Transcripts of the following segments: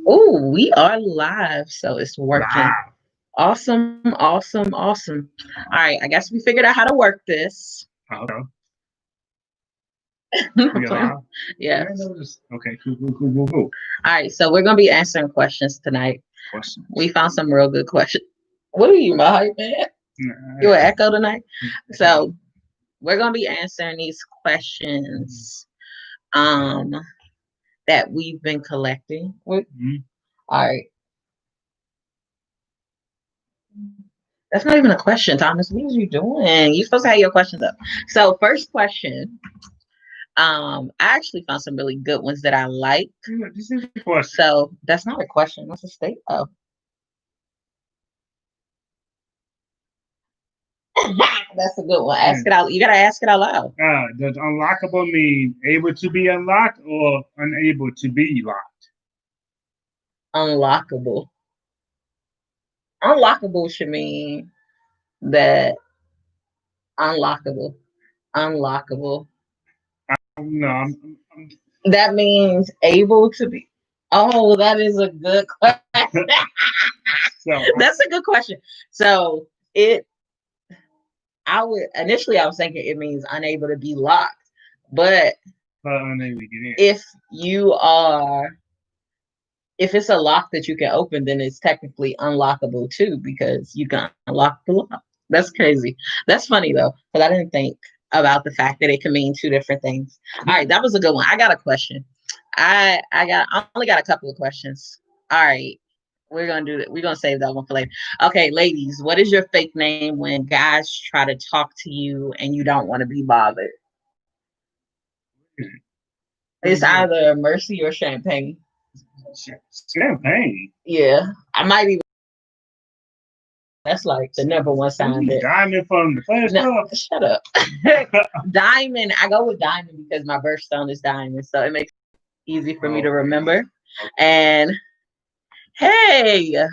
Oh, we are live, so it's working. Live. Awesome, awesome, awesome. All right, I guess we figured out how to work this. Okay. I'm We playing. alive? Yeah. Yeah, no, just okay. Cool. All right, so we're gonna be answering questions tonight. We Questions. found some real good questions. What are you, my hype man? You an Nah, echo tonight? So we're gonna be answering these questions um that we've been collecting. mm-hmm. All right. That's not even a question, Thomas. What are you doing? You're supposed to have your questions up. So first question. I actually found some really good ones that I like. This is a question. So that's not a question. That's a state. Oh, that's a good one. Ask it out. You gotta ask it out loud. Does unlockable mean able to be unlocked or unable to be locked? Unlockable. Unlockable should mean that unlockable. Unlockable. No, That means able to be. Oh, that is a good question. so That's a good question. So it I would initially I was thinking it means unable to be locked. But unable to get in. you are if it's a lock that you can open, then it's technically unlockable too because you can unlock the lock. That's crazy. That's funny though, because I didn't think about the fact that it can mean two different things. All right, that was a good one. I got a question. I only got a couple of questions. All right. We're gonna do that. We're gonna save that one for later. Okay, ladies, what is your fake name when guys try to talk to you and you don't want to be bothered? It's either Mercy or Champagne. Champagne. Yeah, I might even. That's like the number one sign that. Diamond from the first No, shut up. Diamond. I go with Diamond because my birthstone is Diamond, so it makes it easy for me to remember. And hey,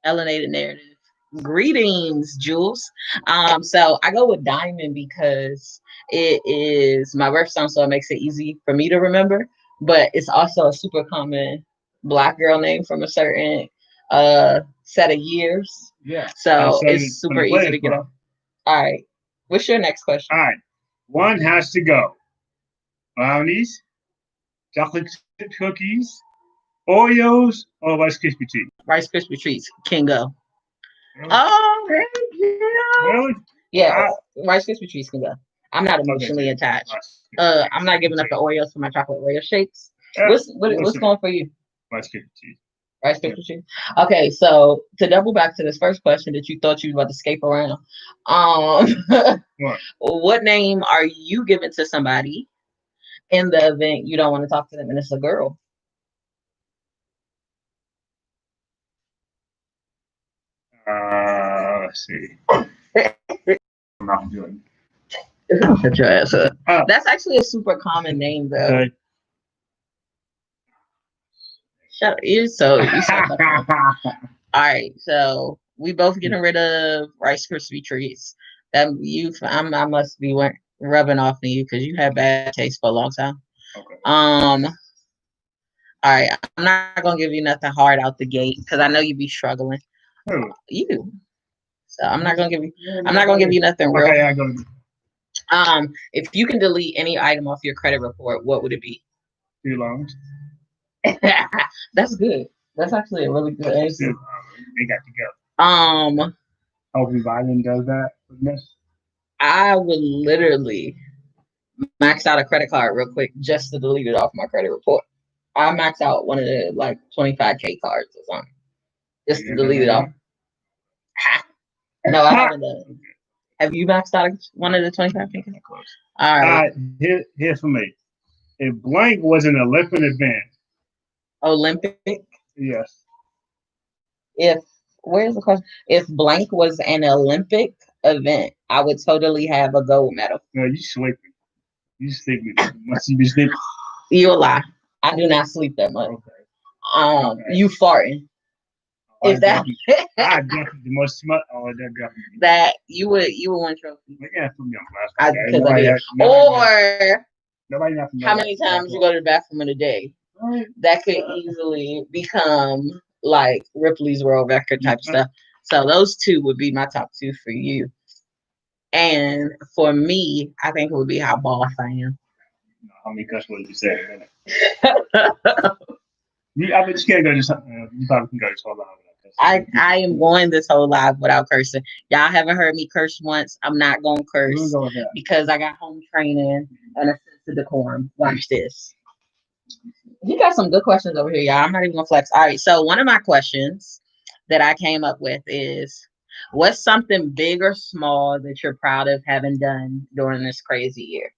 Elenated Narrative. Greetings, Jules. So I go with Diamond because it is my birthstone, so it makes it easy for me to remember. But it's also a super common Black girl name from a certain set of years. Yeah. So it's super easy to get off. All right. What's your next question? All right. One has to go. Brownies, chocolate chip cookies, Oreos, or Rice Krispie treats. Rice Krispie treats can go. Oh, thank you. Really? Yeah, Rice Krispie treats can go. I'm not emotionally attached. I'm not giving up the Oreos for my chocolate Oreo shakes. What's going for you? Rice Krispie treats. Rice Krispie treats. Okay, so to double back to this first question that you thought you were about to escape around, what name are you giving to somebody in the event you don't want to talk to them and it's a girl? Let's see. I'm not doing. Shut your ass up. That's actually a super common name, though. Shut you. So you all right. So we both getting rid of Rice Krispie treats. That I must be rubbing off on you because you had bad taste for a long time. Okay. All right. I'm not gonna give you nothing hard out the gate because I know you be struggling. Who? You. So I'm not gonna give you. I'm not gonna give you nothing real. Okay, I go. If you can delete any item off your credit report, what would it be? Two loans. That's good. That's actually a really good answer. They got to go. Hopefully Biden does that. I would literally max out a credit card real quick just to delete it off my credit report. I max out one of the like 25K cards or something just to delete it off. No, I haven't done it. Have you maxed out one of the 25K cards? All right. Here's for me. If blank was an Olympic event. Olympic? Yes. Where's the question? If blank was an Olympic event, I would totally have a gold medal. No, you sleeping. You sleeping. Must you be sleeping? You a lie. I do not sleep that much. Okay. You farting. If that, I definitely the most smart. Oh, that definitely. That you would win trophy. Yeah, put me on blast. Because I did. Or how many times you go to the bathroom in a day? that could easily become like Ripley's World Record type stuff. So those two would be my top two for you. And for me, I think it would be how boss I am. How many cuss words you said? I bet you can't go to you probably can go to 12 hours. I am going this whole live without cursing. Y'all haven't heard me curse once. I'm not gonna curse because I got home training and a sense of decorum. Watch this. You got some good questions over here, y'all. I'm not even gonna flex. All right, so one of my questions that I came up with is, what's something big or small that you're proud of having done during this crazy year?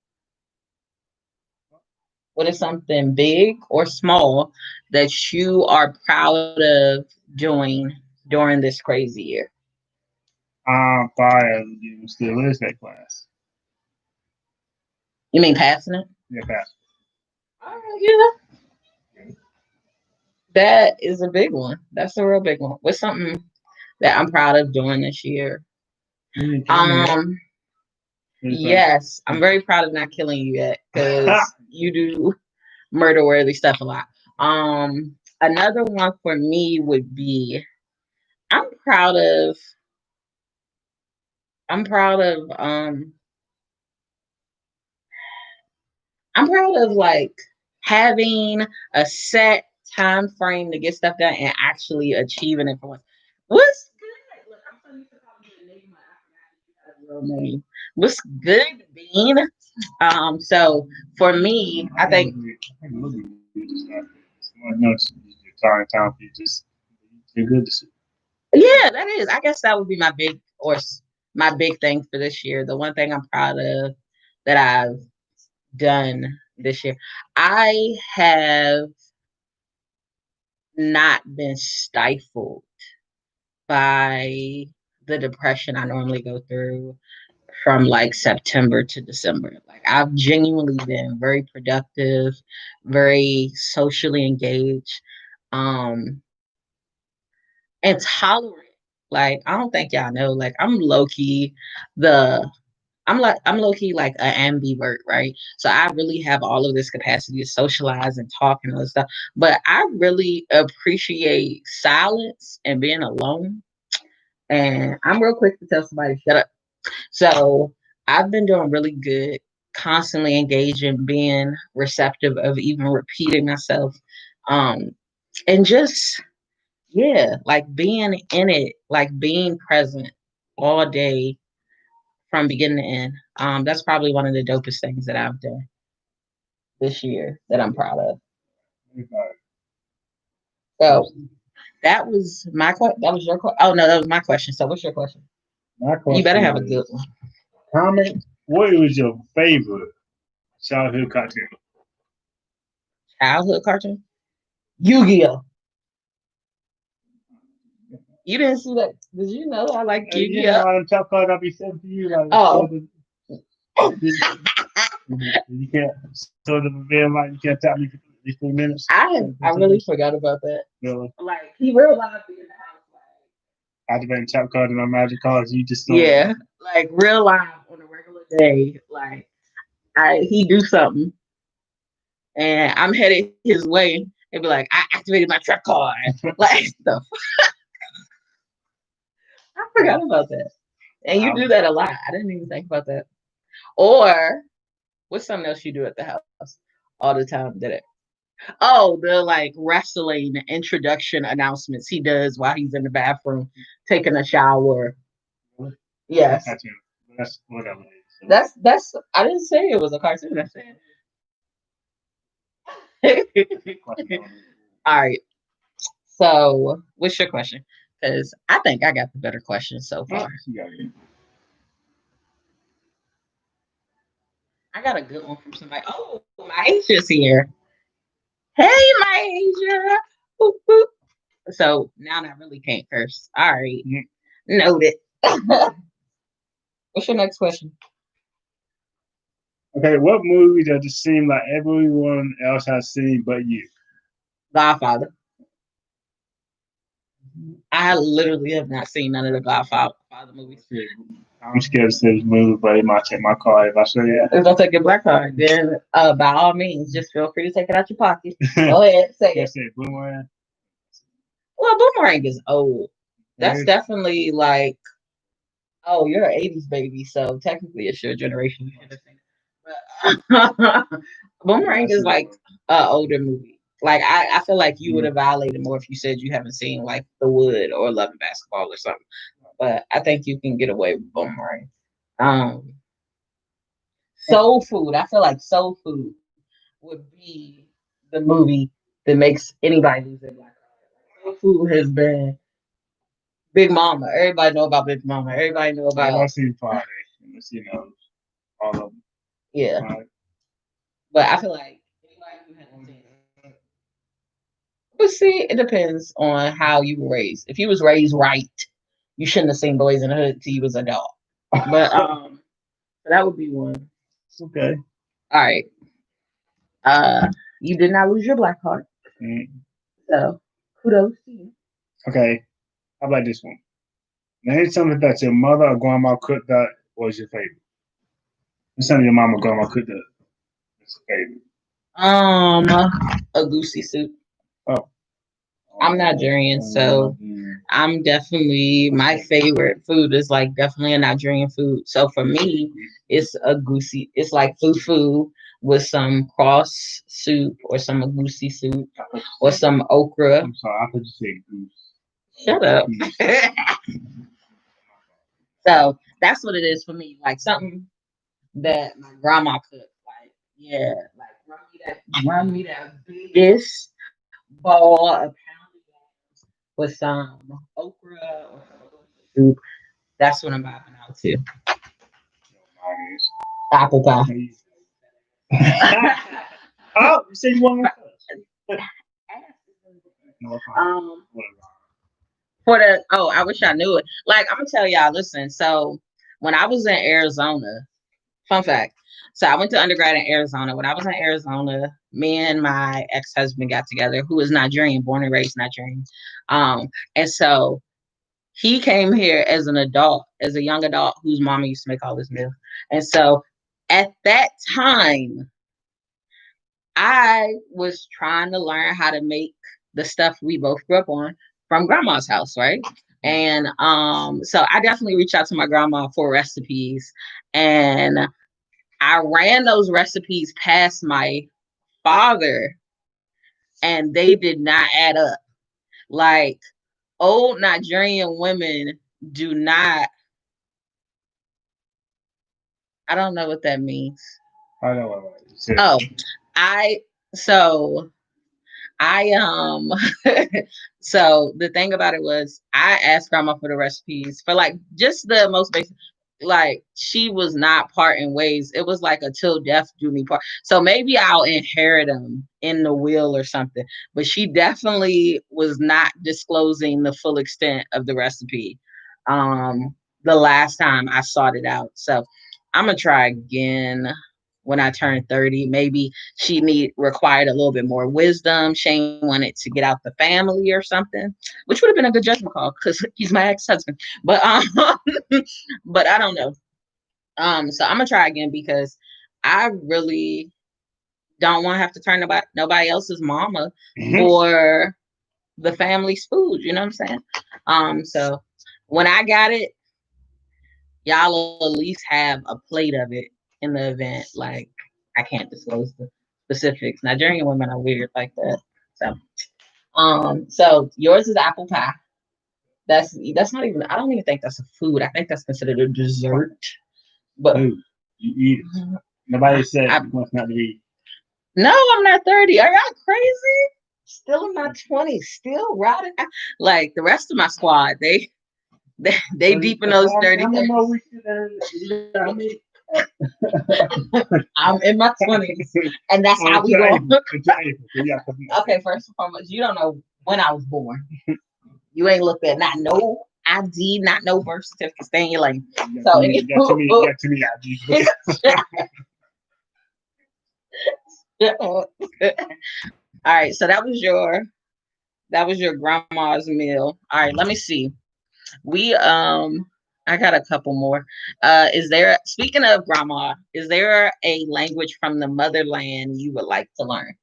What is something big or small that you are proud of doing during this crazy year? I'm proud of you still is that class. You mean passing it? Yeah, pass. Yeah. That is a big one. That's a real big one. What's something that I'm proud of doing this year? Yes, I'm very proud of not killing you yet because you do murder worthy stuff a lot. Another one for me would be I'm proud of I'm proud of I'm proud of like having a set time frame to get stuff done and actually achieving it for once. What's good? Look, I'm so used to calling you a name. I forgot you had a real name. What's good, Bean? So for me, I think time for you just you're good to see. yeah, that is. I guess that would be my big my big thing for this year. The one thing I'm proud of that I've done this year. I have not been stifled by the depression I normally go through from like September to December. Like I've genuinely been very productive, very socially engaged, um, and tolerant. Like I don't think y'all know. Like the I'm low key like an ambivert, right? So I really have all of this capacity to socialize and talk and all this stuff. But I really appreciate silence and being alone. And I'm real quick to tell somebody shut up. So I've been doing really good, constantly engaging, being receptive of even repeating myself. Um, and just yeah, like being in it, like being present all day from beginning to end. That's probably one of the dopest things that I've done this year that I'm proud of. So that was that was your question. Oh no, that was my question. So what's your question? My question You better have a good one. Comment. What was your favorite childhood cartoon? Childhood cartoon? Yu-Gi-Oh! You didn't see that? Did you know I like Yu-Gi-Oh? Yeah, I'm top card I'll be sent to you. Like, oh. You can't sort of reveal like you can't tell me for these 3 minutes. I really forgot about that. Really? Like he realized in the house. Like, I debated top card and my magic cards. You just yeah, like real life on a regular day. Like he do something, and I'm headed his way, and be like, I activated my truck card, like stuff. I forgot about that, and you do that a lot. I didn't even think about that. Or what's something else you do at the house all the time? Did it? Oh, the like wrestling introduction announcements he does while he's in the bathroom taking a shower. Yes. That's whatever. That's I didn't say it was a cartoon. I said all right. So what's your question? Because I think I got the better question so far. I got a good one from somebody. Oh, my Asia's here. Hey, my Asia. Boop, boop. So now I really can't curse. All right. Noted. What's your next question? Okay, what movie does it seem like everyone else has seen but you? Godfather. I literally have not seen none of the Godfather movies. I'm scared to say this movie, but it might take my car if I say it. If I take your black card, then by all means, just feel free to take it out your pocket. Go ahead, say it. Say Boomerang. Well, Boomerang is old. That's Right? definitely like, oh, you're an 80s baby, so technically it's your generation. You should have seen it. But Boomerang is like an older movie. Like I feel like you would have violated more if you said you haven't seen like The Wood or Love and Basketball or something. But I think you can get away with Boomerang. Um, Soul Food. I feel like Soul Food would be the movie that makes anybody lose their black card. Soul Food has been Big Mama. Everybody know about Big Mama. Everybody know I've about seen Friday. You know, all of them. yeah. But I feel like anybody who hasn't seen it. But see, it depends on how you were raised. If you was raised right, you shouldn't have seen Boys in the Hood till you was a dog. But so that would be one. Okay. All right. You did not lose your black card. So kudos to you. Okay. How about this one? Name something that your mother or grandma cooked that was your favorite. What's something your mama or grandma cooked that was your favorite? A goosey soup. Oh. I'm Nigerian, so I'm definitely my favorite food is like definitely a Nigerian food. So for me, it's a goosey. It's like fufu with some cross soup or some agusi soup or some okra. I'm sorry, I thought you said goose. Shut up. So that's what it is for me. Like something that my grandma cooked. Like yeah, like run me that biggest bowl of pounded yams with some okra or soup. That's what I'm vibing out to. Apple pie. Oh, you said you want me first. For the I wish I knew it. Like I'm gonna tell y'all, listen. So when I was in Arizona, fun fact. So I went to undergrad in Arizona. When I was in Arizona, me and my ex-husband got together, who is Nigerian, born and raised Nigerian. And so he came here as an adult, as a young adult whose mama used to make all his meals. And so at that time, I was trying to learn how to make the stuff we both grew up on from grandma's house, right? And so I definitely reached out to my grandma for recipes, and I ran those recipes past my father, and they did not add up. Like old Nigerian women do not. I don't know what that means. I know what you said. Oh, I so I so the thing about it was I asked grandma for the recipes for like just the most basic, like she was not parting ways. It was like a till death do me part. So maybe I'll inherit them in the will or something. But she definitely was not disclosing the full extent of the recipe. The last time I sought it out. So I'm gonna try again when I turn 30. Maybe she required a little bit more wisdom. Shane wanted to get out the family or something, which would have been a good judgment call because he's my ex-husband. But but I don't know. So I'm gonna try again because I really don't want to have to turn nobody else's mama for the family's food. You know what I'm saying? So when I got it, y'all at least have a plate of it in the event. Like I can't disclose the specifics. Nigerian women are weird like that. So yours is apple pie. That's not even. I don't even think that's a food. I think that's considered a dessert. But you eat it. Nobody said you must not eat. No, I'm not 30. Are y'all crazy? Still in my 20s. Still riding. Like the rest of my squad, they deep in those dirty things. I'm in my 20s, and that's how we go. Okay, first and foremost, you don't know when I was born. You ain't looked at not no ID, not no birth certificate. Stay in your lane. So you got to me ID. All right, so that was your That was your grandma's meal. All right, let me see. We I got a couple more. Is there, speaking of grandma, is there a language from the motherland you would like to learn?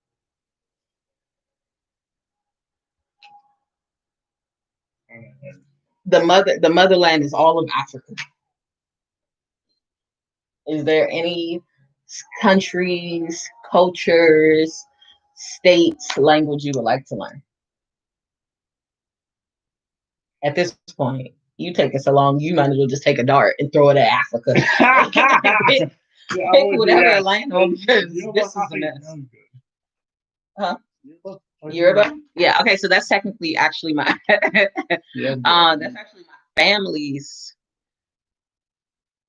The motherland is all of Africa. Is there any countries, cultures, states, language you would like to learn? At this point, you take it so long, you might as well just take a dart and throw it at Africa. pick, Yeah, I pick would do whatever that. land on because Yoruba, this I is a think mess. sounds good. Huh? Yoruba, Yoruba? Yeah. Okay. So that's technically actually my yeah, that's actually my family's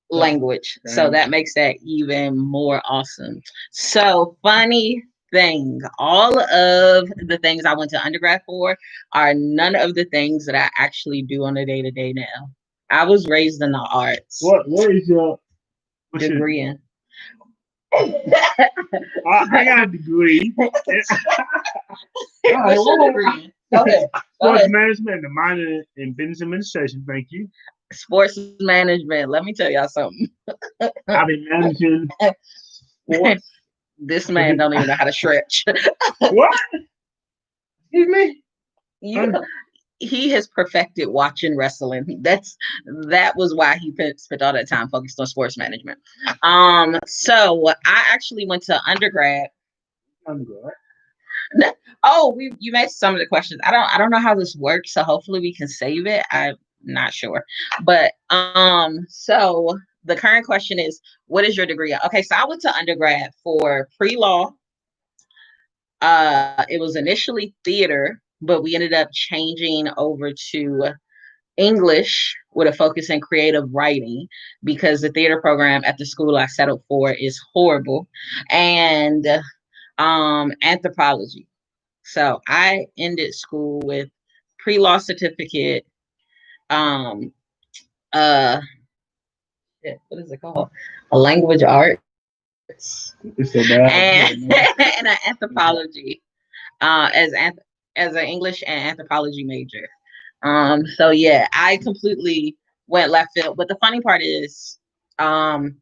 language. So dang. that makes that even more awesome. So funny thing, all of the things I went to undergrad for are none of the things that I actually do on a day to day now. I was raised in the arts What is your what's your degree in. I got a degree. All right, What's your degree in? Go ahead. Go sports ahead. management and a minor in business administration. Thank you. Sports management. Let me tell y'all something. I've been managing sports. This man don't even know how to stretch. What? Excuse me? You, he has perfected watching wrestling. That was why he spent all that time focused on sports management. So I actually went to undergrad. I'm good. Oh, you made some of the questions. I don't know how this works, so hopefully we can save it. I'm not sure, but so the current question is, what is your degree? Okay, so I went to undergrad for pre-law. It was initially theater, but we ended up changing over to English with a focus in creative writing because the theater program at the school I settled for is horrible, and anthropology. So I ended school with pre-law certificate, um, uh, what is it called? A language arts It's so and bad. and an anthropology as as an English and anthropology major. So yeah, I completely went left field. But the funny part is, um,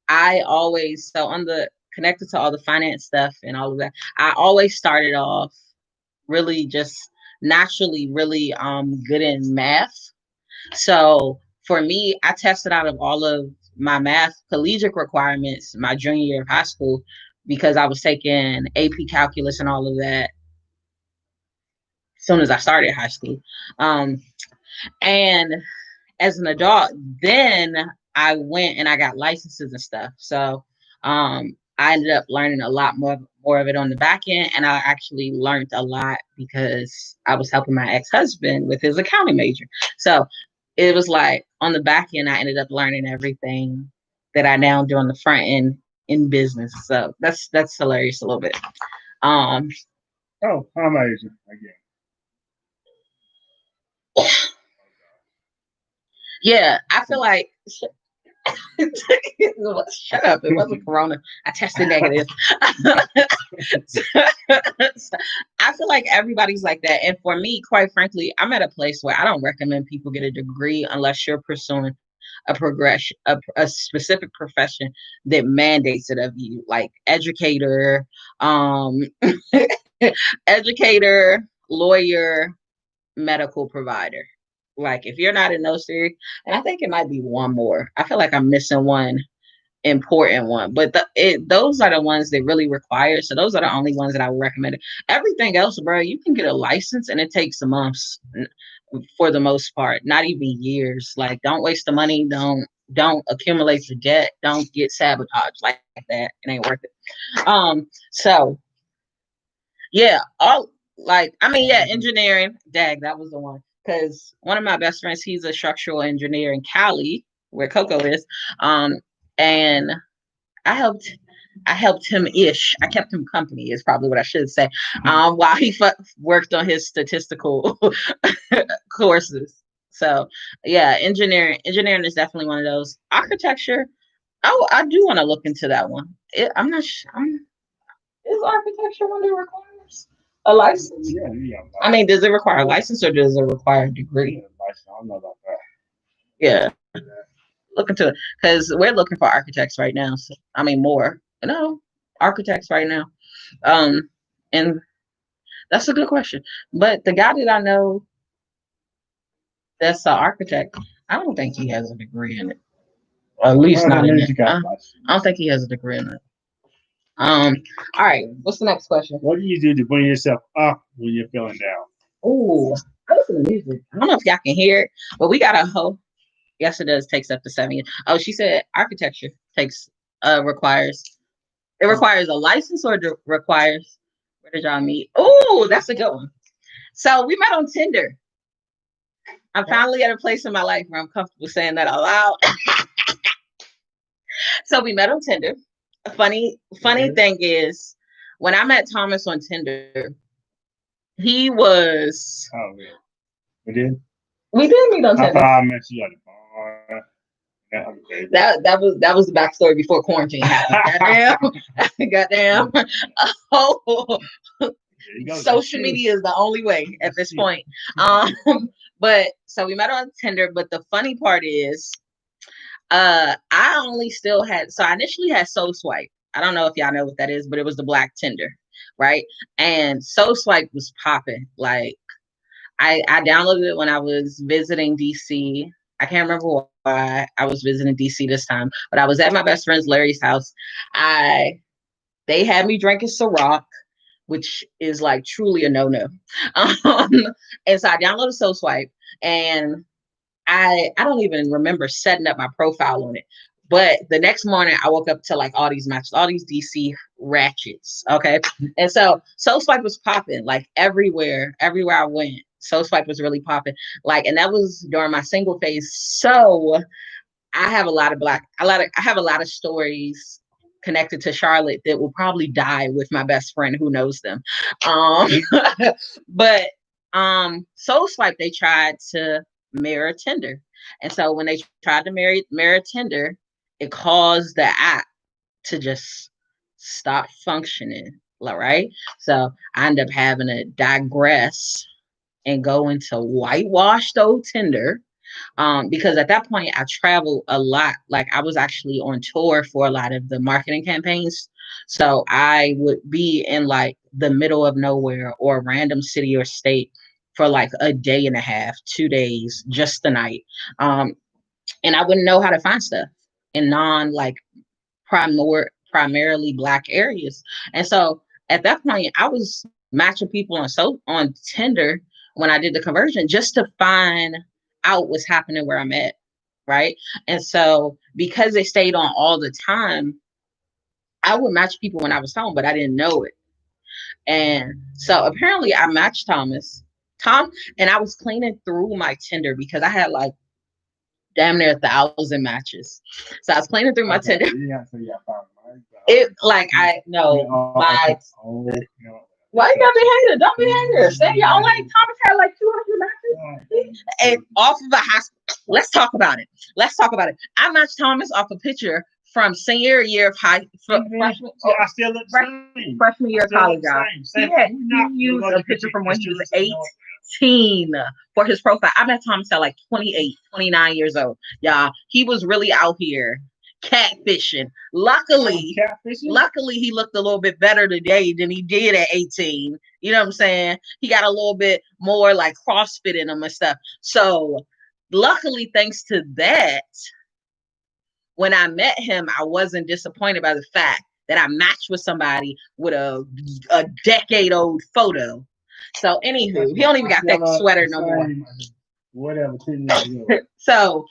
I always, so on the connected to all the finance stuff and all of that, I always started off really just naturally really good in math. So for me, I tested out of all of my math collegiate requirements my junior year of high school because I was taking AP calculus and all of that as soon as I started high school. Um, and as an adult, then I went and I got licenses and stuff. So I ended up learning a lot more of it on the back end, and I actually learned a lot because I was helping my ex husband with his accounting major. So it was like on the back end, I ended up learning everything that I now do on the front end in business. So that's hilarious a little bit. Um, Oh, I'm Asian again. yeah, I feel like shut up. It wasn't Corona. I tested negative. I feel like everybody's like that. And for me, quite frankly, I'm at a place where I don't recommend people get a degree unless you're pursuing a progression, a specific profession that mandates it of you, like educator, um, educator, lawyer, medical provider. Like if you're not in those three, and I think it might be one more. I feel like I'm missing one important one, but those are the ones that really require. So those are the only ones that I would recommend. Everything else, bro, you can get a license and it takes months for the most part, not even years. Like, don't waste the money. Don't accumulate the debt. Don't get sabotaged like that. It ain't worth it. So yeah, all like I mean, yeah, engineering. Dag, that was the one. Because one of my best friends, he's a structural engineer in Cali, where Coco is. And I helped I helped him ish. I kept him company is probably what I should say. While he worked on his statistical courses. So yeah, engineering is definitely one of those. Architecture, I do want to look into that one. I'm not. Is architecture one that requires? A license? Yeah, yeah. I mean, does it require a license or does it require a degree? License. I don't know about that. Yeah, look into it because we're looking for architects right now. So, I mean, more, architects right now. Um, and that's a good question. But the guy that I know that's an architect, I don't think he has a degree in it, or at least Well, that not in means it. you got license. I don't think he has a degree in it. All right. What's the next question? What do you do to bring yourself up when you're feeling down? Ooh, I listen to music. I don't know if y'all can hear it, but we got a hoe. Yes, it does. Takes up to 7 years. Oh, she said architecture takes requires it requires a license or requires. Where did y'all meet? Oh, that's a good one. So we met on Tinder. I'm finally at a place in my life where I'm comfortable saying that out loud. So we met on Tinder. A funny thing is, when I met Thomas on Tinder, he was. Oh, yeah. We did? We did meet on I Tinder. thought I met you at the bar. That was the backstory before quarantine happened. Goddamn. Oh, social media is the only way at this point. But so we met on Tinder. But the funny part is, I only still had. So I initially had Soul Swipe. I don't know if y'all know what that is, but it was the black Tinder, right? And Soul Swipe was popping. Like I downloaded it when I was visiting DC. I can't remember why I was visiting DC this time, but I was at my best friend's Larry's house. They had me drinking Ciroc, which is like truly a no-no. Um, and so I downloaded Soul Swipe, and I don't even remember setting up my profile on it. But the next morning, I woke up to like all these matches, all these DC ratchets. Okay. And so Soul Swipe was popping like everywhere I went. Soul Swipe was really popping. Like, and that was during my single phase. So I have I have a lot of stories connected to Charlotte that will probably die with my best friend who knows them. Um, but Soul Swipe, they tried to mirror Tinder. And so when they tried to mirror Tinder, it caused the app to just stop functioning. Right. So I ended up having to digress and go into whitewashed old Tinder, because at that point I traveled a lot. Like I was actually on tour for a lot of the marketing campaigns. So I would be in like the middle of nowhere or a random city or state for like a day and a half, 2 days, just the night. Um, and I wouldn't know how to find stuff in non like primarily black areas. And so at that point I was matching people on Tinder when I did the conversion just to find out what's happening where I'm at, right? And so because they stayed on all the time, I would match people when I was home, but I didn't know it. And so apparently I matched Tom, and I was cleaning through my Tinder because I had like damn near 1,000 matches. So I was cleaning through my Tinder. It like I know my. Why you gotta be hater? Don't be hater. Say y'all like Thomas had like 200 matches. And off of a hospital. Let's talk about it. I matched Thomas off a picture from senior year of freshman year of college, y'all. He used a picture from when he was 18 for his profile. I met Thomas at like 28, 29 years old. Y'all, he was really out here catfishing. Luckily, he looked a little bit better today than he did at 18. You know what I'm saying? He got a little bit more like CrossFit in him and stuff. So luckily, thanks to that, when I met him, I wasn't disappointed by the fact that I matched with somebody with a decade old photo. So anywho, he don't even got that sweater no more. Whatever. So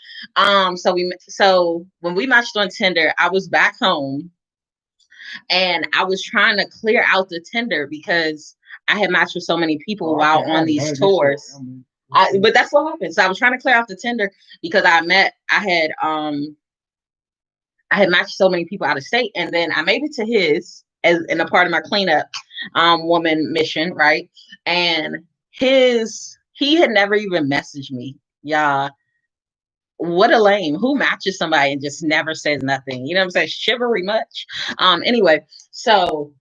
when we matched on Tinder, I was back home and I was trying to clear out the Tinder because I had matched with so many people while on these tours. But that's what happened. So I was trying to clear out the Tinder because I had matched so many people out of state, and then I made it to his as in a part of my cleanup woman mission, right? And he had never even messaged me. Yeah. What a lame. Who matches somebody and just never says nothing? You know what I'm saying? Chivalry much. Anyway, so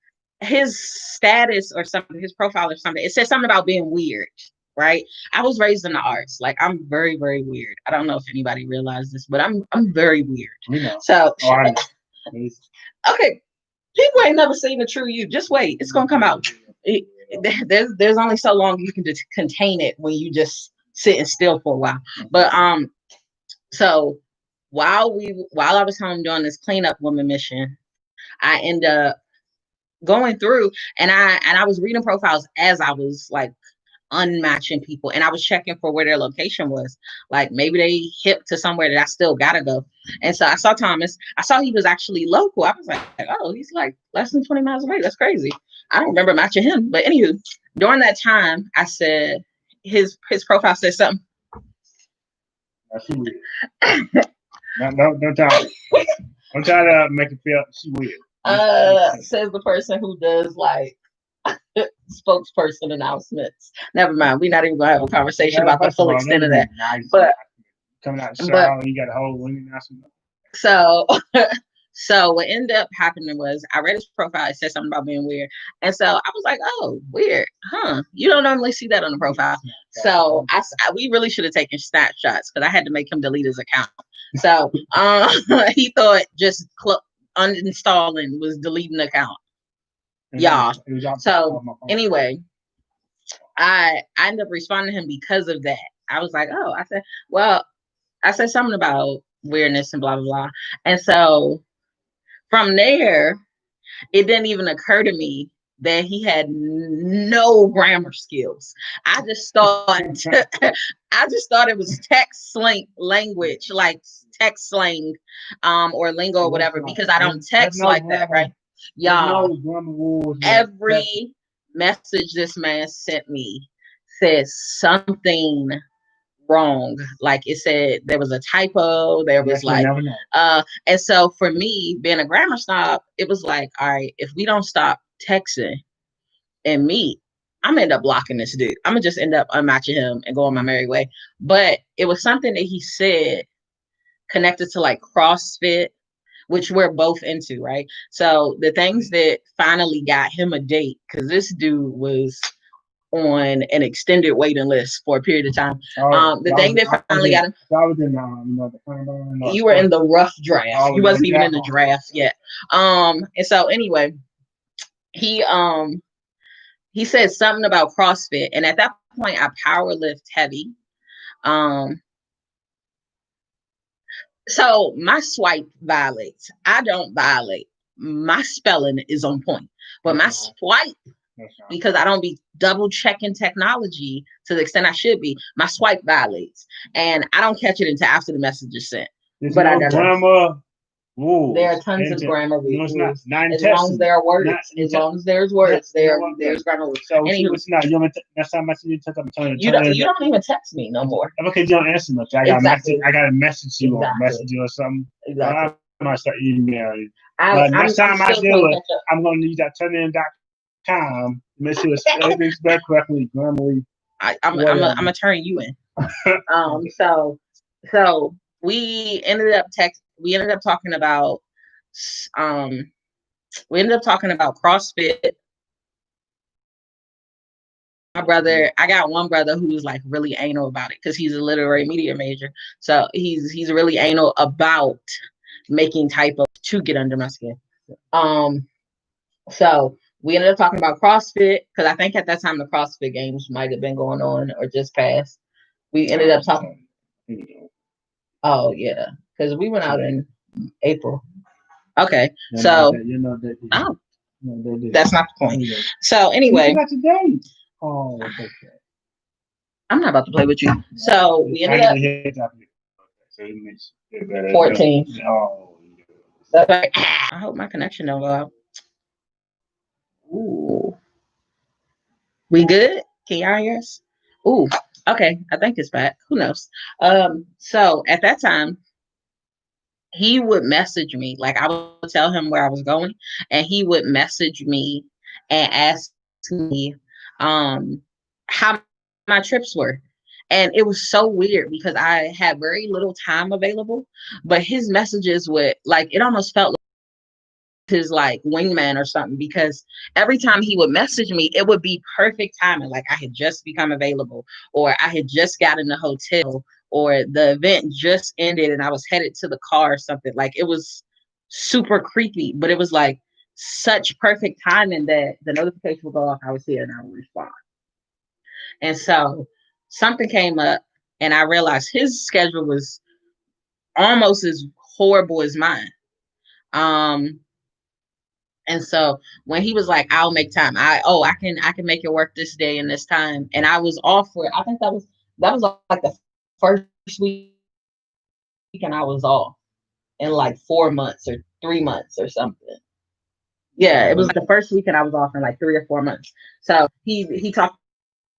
his status or something, his profile or something, it said something about being weird, right? I was raised in the arts. Like, I'm very, very weird. I don't know if anybody realized this, but I'm very weird. We know. So I know. okay, people ain't never seen the true you. Just wait, it's gonna come out. There's only so long you can just contain it when you just sitting still for a while. But so while I was home doing this cleanup woman mission, I end up going through and I was reading profiles as I was like unmatching people, and I was checking for where their location was. Like, maybe they hip to somewhere that I still gotta go. And so I saw Thomas. I saw he was actually local. I was like, oh, he's like less than 20 miles away. That's crazy. I don't remember matching him. But anywho, during that time, I said his profile said something. That's weird. Don't try to make it feel she weird. Says the person who does like spokesperson announcements. Never mind. We're not even gonna have a conversation about the full extent of that. Nice. But coming out the shower, you got a whole women announcement. So so what ended up happening was I read his profile. It said something about being weird. And so I was like, oh, weird. Huh. You don't normally see that on the profile. So we really should have taken snapshots because I had to make him delete his account. So he thought just uninstalling was deleting the account. Yeah. So anyway, I ended up responding to him because of that. I was like, oh, I said something about weirdness and blah, blah, blah. And so from there, it didn't even occur to me that he had no grammar skills. I just thought it was text slang language, like text slang, or lingo or whatever, because I don't text like that, right? Y'all, every message this man sent me says something wrong. Like, it said there was a typo, there was like and so for me being a grammar snob, it was like, all right, if we don't stop texting and meet, I'm gonna end up blocking this dude. I'm gonna just end up unmatching him and go on my merry way. But it was something that he said connected to like CrossFit, which we're both into, right? So the things that finally got him a date, because this dude was on an extended waiting list for a period of time. The thing that finally got him. You were in the rough draft. You wasn't even in the draft yet. And so anyway, he said something about CrossFit, and at that point, I power lift heavy. So my swipe violates. I don't violate. My spelling is on point, but my swipe, because I don't be double checking technology to the extent I should be, my swipe violates, and I don't catch it until after the message is sent. But I never. Grammar rules. There are tons of grammar rules. No, as long as there are words, as long as there's words, there's grammar rules. So that's how much you took up. You don't even text me no more. Okay, you don't answer much. I got to message you or message you or something. Exactly. I might start emailing. But next time I do it, I'm going to use that turnitin.com. Make sure it's everything's spelled correctly, grammarly. I'm gonna turn you in. So we ended up talking about CrossFit. My brother, I got one brother who's like really anal about it because he's a literary media major. So he's really anal about making typos to get under my skin. So we ended up talking about CrossFit because I think at that time the CrossFit games might have been going on or just passed. We ended up talking. Oh yeah, because we went out in April. Okay, so that's not the point. So anyway, oh, okay. I'm not about to play with you. So we ended up 14. Oh, I hope my connection don't go out. Ooh, we good? Can y'all hear us? Ooh, okay. I think it's back. Who knows? So at that time, he would message me. Like, I would tell him where I was going, and he would message me and ask me how my trips were. And it was so weird because I had very little time available, but his messages would, like, it almost felt his like wingman or something, because every time he would message me, it would be perfect timing. Like I had just become available, or I had just got in the hotel, or the event just ended and I was headed to the car or something. Like it was super creepy, but it was like such perfect timing that the notification would go off. I would see it and I would respond. And so something came up and I realized his schedule was almost as horrible as mine. Um, And so when he was like, "I'll make time," I can make it work this day and this time, and I was off for it. I think that was like the first weekend I was off in like 4 months or 3 months or something. Yeah, it was like the first weekend I was off in like 3 or 4 months. So he talked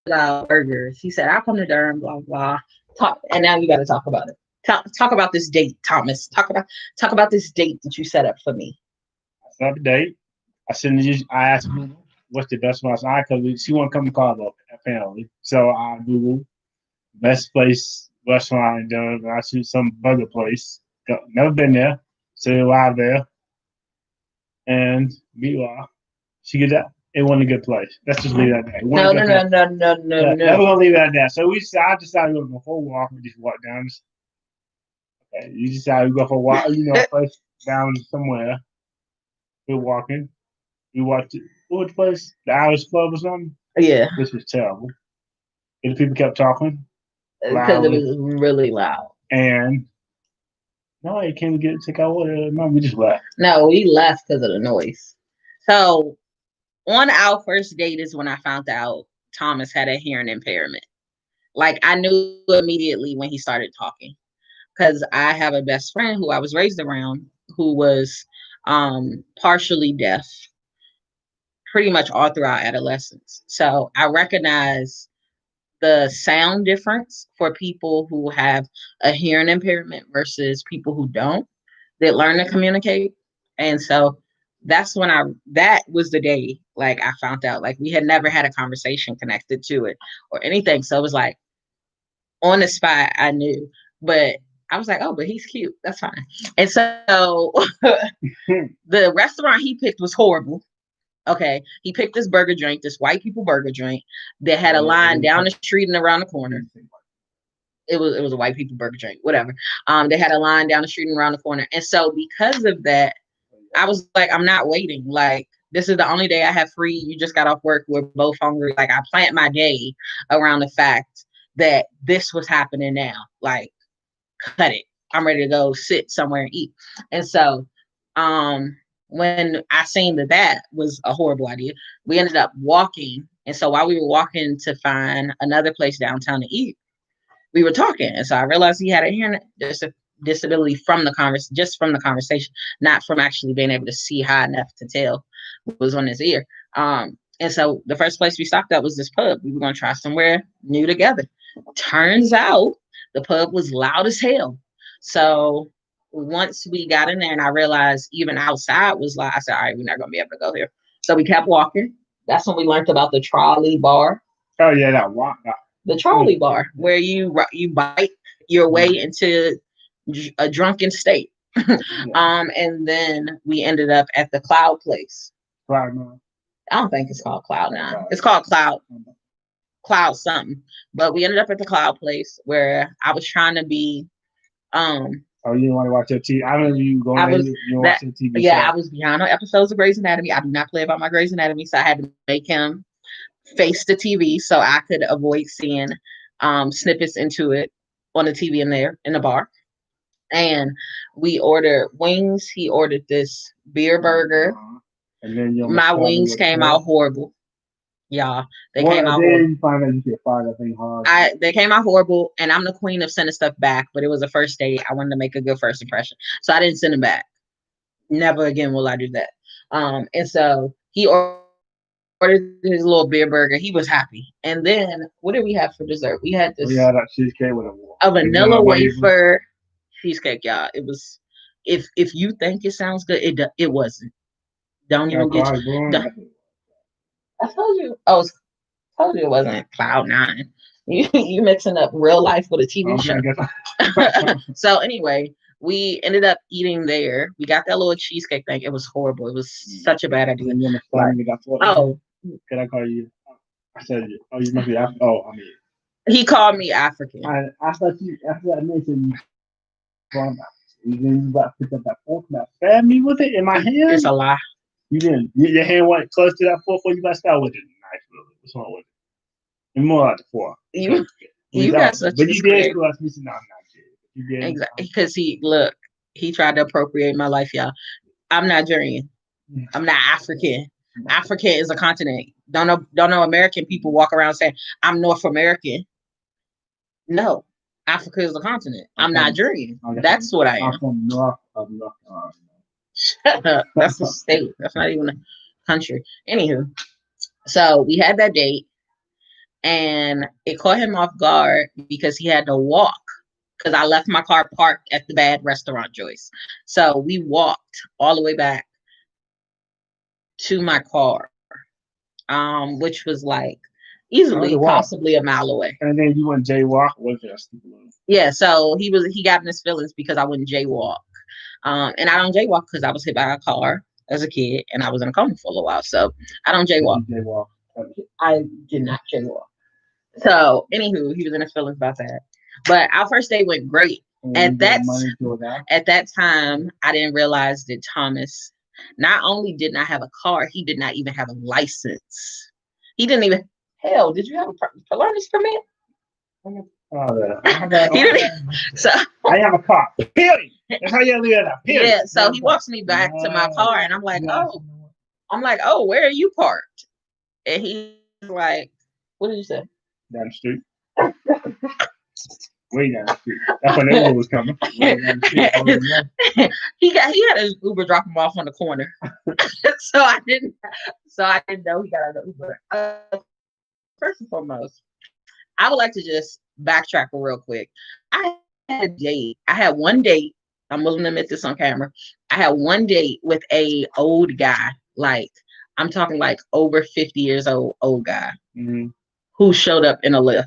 about burgers. He said, "I'll come to Durham," blah blah. Talk, and now you got to talk about it. Talk about this date, Thomas. Talk about this date that you set up for me. I set up a date. I asked Google what's the best restaurant because she want to come to Cabo apparently. So I Google best place restaurant in Durham. And I see some burger place. Never been there. So we arrived there, and meanwhile, she get that. It wasn't a good place. Let's just leave it at that. It wasn't No, a no, good no, place. no, no, no, Yeah, never no. gonna leave it at that. So I decided to go for a walk. We just walk down. Okay, you decided to go for a walk. First down somewhere. We're walking. We walked. What was the place? The Irish Club or something. Yeah, This was terrible. And the people kept talking because it loudly. was really loud. And no, you can't get take our order. No, we just left. No, we left because of the noise. So on our first date is when I found out Thomas had a hearing impairment. Like I knew immediately when he started talking, because I have a best friend who I was raised around who was partially deaf pretty much all throughout adolescence. So I recognize the sound difference for people who have a hearing impairment versus people who don't, that learn to communicate. And so that was the day like I found out, like we had never had a conversation connected to it or anything. So it was like on the spot I knew, but I was like, oh, but he's cute. That's fine. And so the restaurant he picked was horrible. Okay. He picked this burger joint, this white people burger joint that had a line down the street and around the corner. It was a white people burger joint, whatever. They had a line down the street and around the corner. And so because of that, I was like, I'm not waiting. Like, this is the only day I have free. You just got off work. We're both hungry. Like, I plant my day around the fact that this was happening now. Like, cut it. I'm ready to go sit somewhere and eat. And so, when I seen that was a horrible idea, we ended up walking. And so while we were walking to find another place downtown to eat, we were talking. And so I realized he had a hearing disability from just from the conversation, not from actually being able to see high enough to tell what was on his ear. And so the first place we stopped at was this pub. We were going to try somewhere new together. Turns out the pub was loud as hell. So once we got in there and I realized even outside was loud, I said, all right, we're not going to be able to go here. So we kept walking. That's when we learned about the trolley bar. Oh yeah, that walk. The trolley bar, where you bite your way into a drunken state. And then we ended up at the Cloud place. Right, man. I don't think it's called Cloud now. It's called Cloud something. But we ended up at the Cloud place where I was trying to be. Oh, you want to watch your TV? I remember you going there. You watch your TV. Yeah, I was behind on episodes of Grey's Anatomy. I do not play about my Grey's Anatomy, so I had to make him face the TV so I could avoid seeing snippets into it on the TV in there in the bar. And we ordered wings. He ordered this beer burger. And then my wings came out horrible. Y'all, they came out horrible. You find out you get fired that thing hard. They came out horrible, and I'm the queen of sending stuff back, but it was a first date. I wanted to make a good first impression. So I didn't send them back. Never again will I do that. And so he ordered his little beer burger. He was happy. And then what did we have for dessert? We had this. We had a cheesecake with a vanilla wafer cheesecake, y'all. It was. If you think it sounds good, it wasn't. Don't even get you. I told you. I told you it wasn't Cloud9. You mixing up real life with a TV show. So anyway, We ended up eating there. We got that little cheesecake thing. It was horrible. It was such a bad idea. And then the Like, family got for oh, can I call you? I said, oh, you must be African. Oh, I mean, he called me African. I thought you, after I mentioned from, you didn't about to pick up that fork and that stabbed me with it in my It's hand. a lie. You didn't. Your hand went close to that fork before you got started with it. Nice, really. What's wrong with it? And more like the fork. You you got such But you did discretion. still ask me, no, I'm not kidding. You did. Exactly. Because he tried to appropriate my life, y'all. I'm Nigerian. I'm not African. Africa is a continent. Don't know American people walk around saying I'm North American. No. Africa is a continent. I'm Nigerian. That's what I am. I'm from North of North Carolina. Shut up. That's a state. That's not even a country. Anywho, so we had that date and it caught him off guard because he had to walk because I left my car parked at the bad restaurant Joyce. So we walked all the way back to my car, which was like easily possibly a mile away. And then you went jaywalk with us. Yeah, so he got in his feelings because I wouldn't jaywalk. And I don't jaywalk because I was hit by a car as a kid and I was in a coma for a little while. So I don't jaywalk. I did not jaywalk. So anywho, he was in his feelings about that. But our first day went great. At that time, I didn't realize that Thomas not only did not have a car, he did not even have a license. He didn't even. Hell, did you have a learner's permit? He didn't. So I have a car. Period. That's how you live that. Period. Yeah. So he walks me back to my car, and I'm like, oh, where are you parked? And he's like, what did you say? Down the street. Way down the street. That's when Uber was coming. He had his Uber drop him off on the corner. so I didn't know he got out of the Uber. First and foremost, I would like to just backtrack real quick. I had one date. I'm willing to admit this on camera. I had one date with a old guy, like I'm talking like over 50 years old guy, who showed up in a Lyft.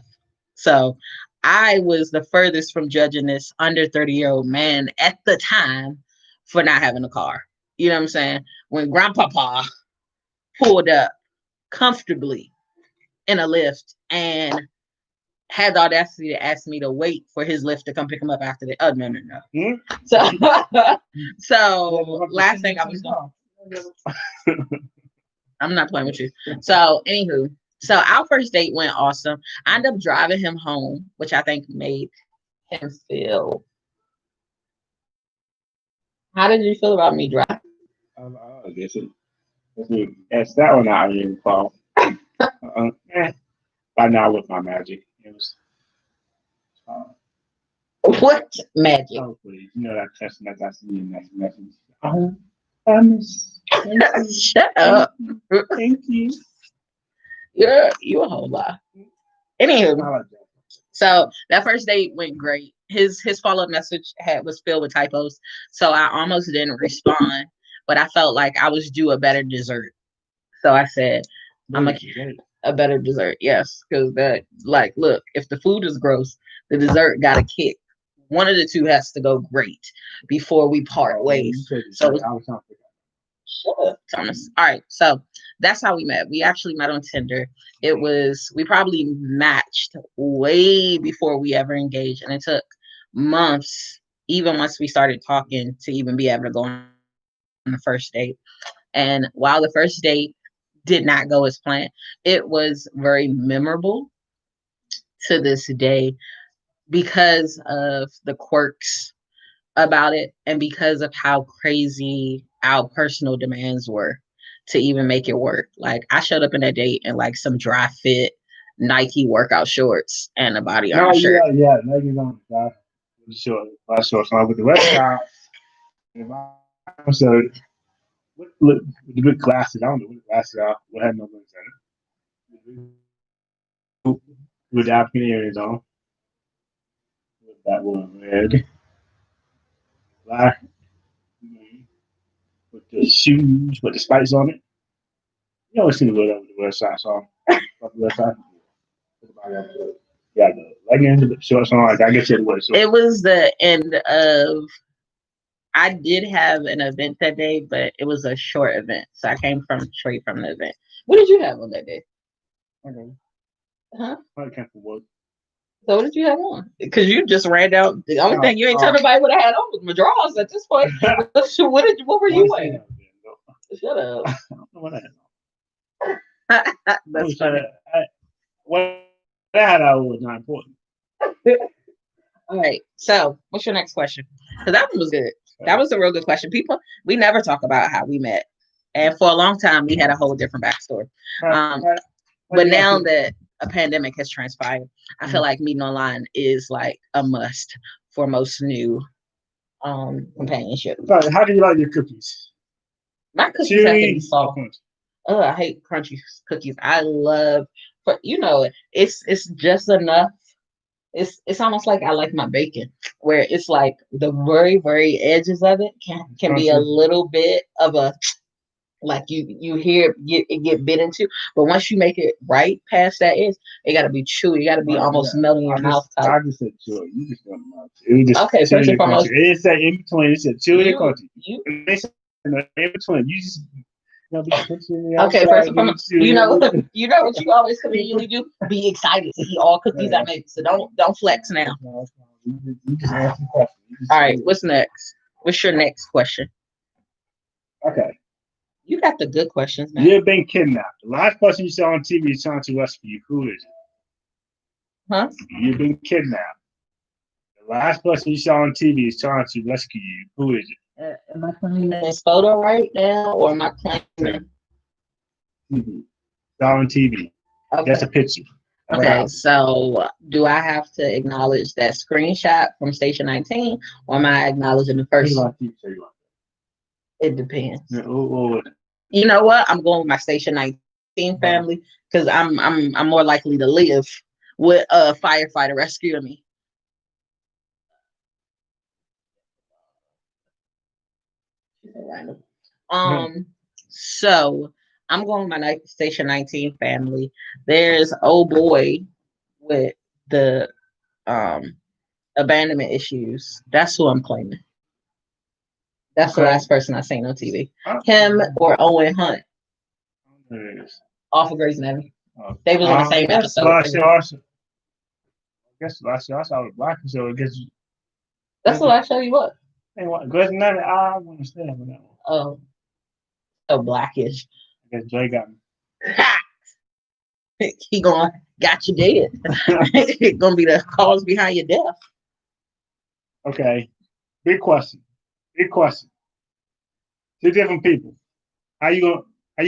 So I was the furthest from judging this under 30-year-old man at the time for not having a car. You know what I'm saying? When Grandpapa pulled up comfortably in a Lyft and had the audacity to ask me to wait for his Lyft to come pick him up after the. Oh no. So last thing I was doing. I'm not playing with you. So anywho, so our first date went awesome. I ended up driving him home, which I think made him feel. How did you feel about me driving? I guess it's that one I didn't recall. By now with my magic, it was. What magic? Oh, please. You know that text message I see in that message. Shut up. Thank you. You a whole lot. Anywho, so that first date went great. His follow-up message was filled with typos, so I almost didn't respond, but I felt like I was due a better dessert. So I said, I'm a better dessert. Yes, because that, like, look, if the food is gross, the dessert got a kick. One of the two has to go great before we part ways. So shut up, Thomas. All right, so that's how we met. We actually met on Tinder. We probably matched way before we ever engaged, and it took months, even once we started talking, to even be able to go on the first date. And while the first date did not go as planned, it was very memorable to this day because of the quirks about it and because of how crazy our personal demands were to even make it work. Like, I showed up in that date in like some dry fit Nike workout shorts and a body armor shirt. Yeah, Nike's on the short. So with the restaurant, so with the good glasses, I don't know what the glasses are. What had no lenses in it. With the African earrings on. With that one red. Black. With the shoes with the spikes on it. You always see the word over the website, so the website. Yeah, the leggings, the shorts on. I get you the word. It was the end of I did have an event that day, but it was a short event, so I came from straight from the event. What did you have on that day? Okay. Huh? I came for work. So what did you have on? Because you just ran out. The only Oh, thing you ain't tell nobody what I had on was my drawers at this point. What were you wearing? Shut up. I don't know what I had on. That's funny. What I had on was not important. All right. So, what's your next question? Because that one was good. That was a real good question. People, we never talk about how we met, and for a long time, we had a whole different backstory. But now that a pandemic has transpired, I feel like meeting online is like a must for most new companionship. How do you like your cookies? My cookies have to be soft. Oh, I hate crunchy cookies. I love, but it's just enough. It's almost like I like my bacon, where it's like the very very edges of it can be a little bit of a like you hear it get bit into, but once you make it right past that edge, it got to be chewy. It got to be almost melting in your mouth. I just said chewy. You just want to okay. First and foremost, it said in between. It said chewy and crunchy. In between, you just. Okay, first and foremost, you know what you always conveniently do? Be excited to eat all cookies I make. So don't flex now. You just ask the question. All right, what's next? What's your next question? Okay. You got the good questions, man. You've been kidnapped. The last person you saw on TV is trying to rescue you. Who is it? Huh? You've been kidnapped. The last person you saw on TV is trying to rescue you. Who is it? Am I claiming this photo right now, or am I claiming? Saw on TV. Okay. That's a picture. Okay, so do I have to acknowledge that screenshot from Station 19, or am I acknowledging the first? It depends. You know what? I'm going with my Station 19 family because I'm more likely to live with a firefighter rescuing me. So I'm going with my Station 19 family. There's old boy with the abandonment issues. That's who I'm claiming. That's the last person I seen on TV. Him or Owen Hunt. Off of Grey's Anatomy. They was on the same episode. I guess last year I saw the Black show. That's the last show you what? Grey's Anatomy, I understand for that one. Oh. So Blackish. I guess Jay got me. He got you dead. It's gonna be the cause behind your death. Okay. Big question. Two different people. How you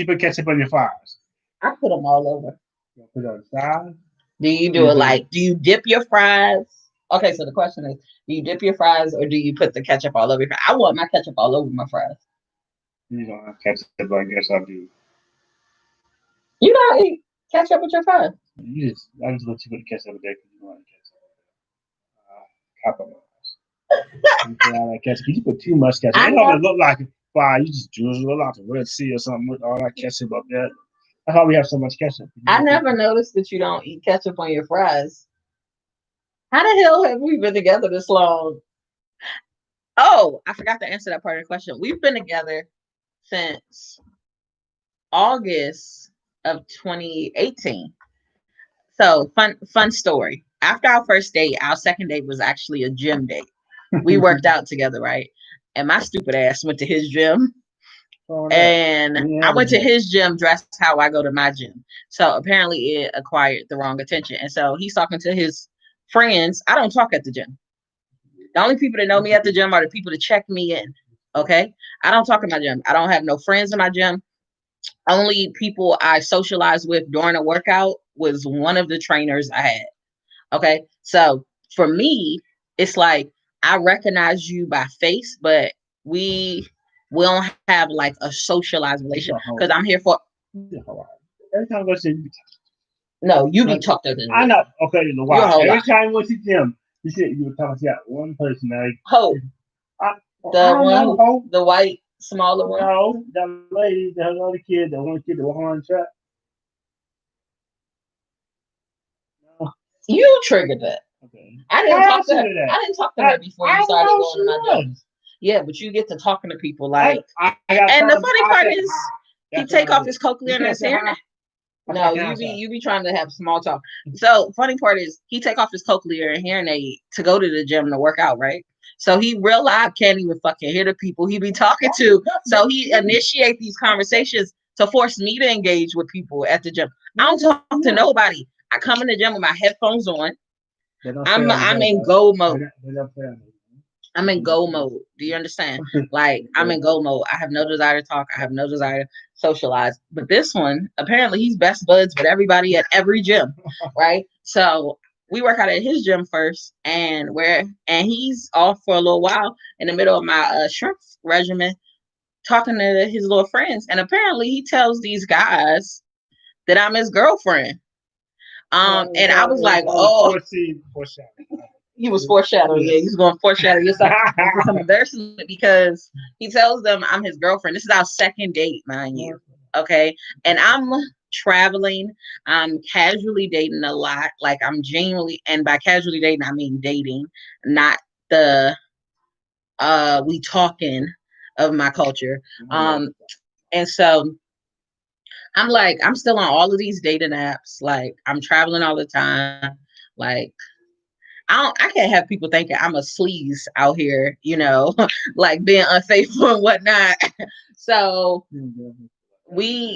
put ketchup on your fries? I put them all over. You put it on the side? Do you do it like, do you dip your fries? Okay, so the question is, do you dip your fries or do you put the ketchup all over your fries? I want my ketchup all over my fries. You don't have ketchup, I guess I do. You don't eat ketchup with your fries? I just let you put ketchup there because you don't like ketchup. Ketchup. You put too much ketchup. It don't look like a fry. You just drizzle like a Red Sea or something with all that ketchup up there. That's why we have so much ketchup. I never noticed that you don't eat ketchup on your fries. How the hell have we been together this long? Oh, I forgot to answer that part of the question. We've been together since August of 2018. So fun story. After our first date, our second date was actually a gym date. We worked out together, right? And my stupid ass went to his gym. And I went to his gym dressed how I go to my gym. So apparently it acquired the wrong attention. And so he's talking to his friends. I don't talk at the gym. The only people that know me at the gym are the people that check me in. Okay. I don't talk in my gym. I don't have no friends in my gym. Only people I socialized with during a workout was one of the trainers I had. Okay. So for me, it's like I recognize you by face, but we don't have like a socialized relationship because I'm here for. Every time I go to the gym, no, you be talked to. I know. Okay, every time I went to the gym, you said you were talking to one person. The white smaller one. No, the lady, the other kid, the one kid that was on track. No. You triggered that. Okay. I didn't talk to her. I didn't talk to her before you started going to my gym. Yeah, but you get to talking to people like, I gotta and tell the them. funny I part say is hi. he That's what take I off do. his cochlear You and can't that's say hearing. hi. That's No, like can I say? you be trying to have small talk. So funny part is he take off his cochlear and hearing aid to go to the gym to work out, right? So he real live can't even fucking hear the people he be talking to. So he initiate these conversations to force me to engage with people at the gym. I don't talk to nobody. I come in the gym with my headphones on. I'm in go mode. I'm in go mode. Do you understand? Like I'm in go mode. I have no desire to talk. I have no desire to socialize. But this one, apparently, he's best buds with everybody at every gym, right? So we work out at his gym first, and he's off for a little while in the middle of my shrimp regimen, talking to his little friends, and apparently he tells these guys that I'm his girlfriend. And I was like, oh, he was foreshadowing. Yeah, he's going to foreshadow yourself into some embarrassment because he tells them I'm his girlfriend. This is our second date, mind you. Okay. And I'm traveling. I'm casually dating a lot. Like I'm genuinely, and by casually dating, I mean dating, not the we talking of my culture. And so I'm like, I'm still on all of these dating apps. Like I'm traveling all the time. Like I can't have people thinking I'm a sleaze out here, like being unfaithful and whatnot. So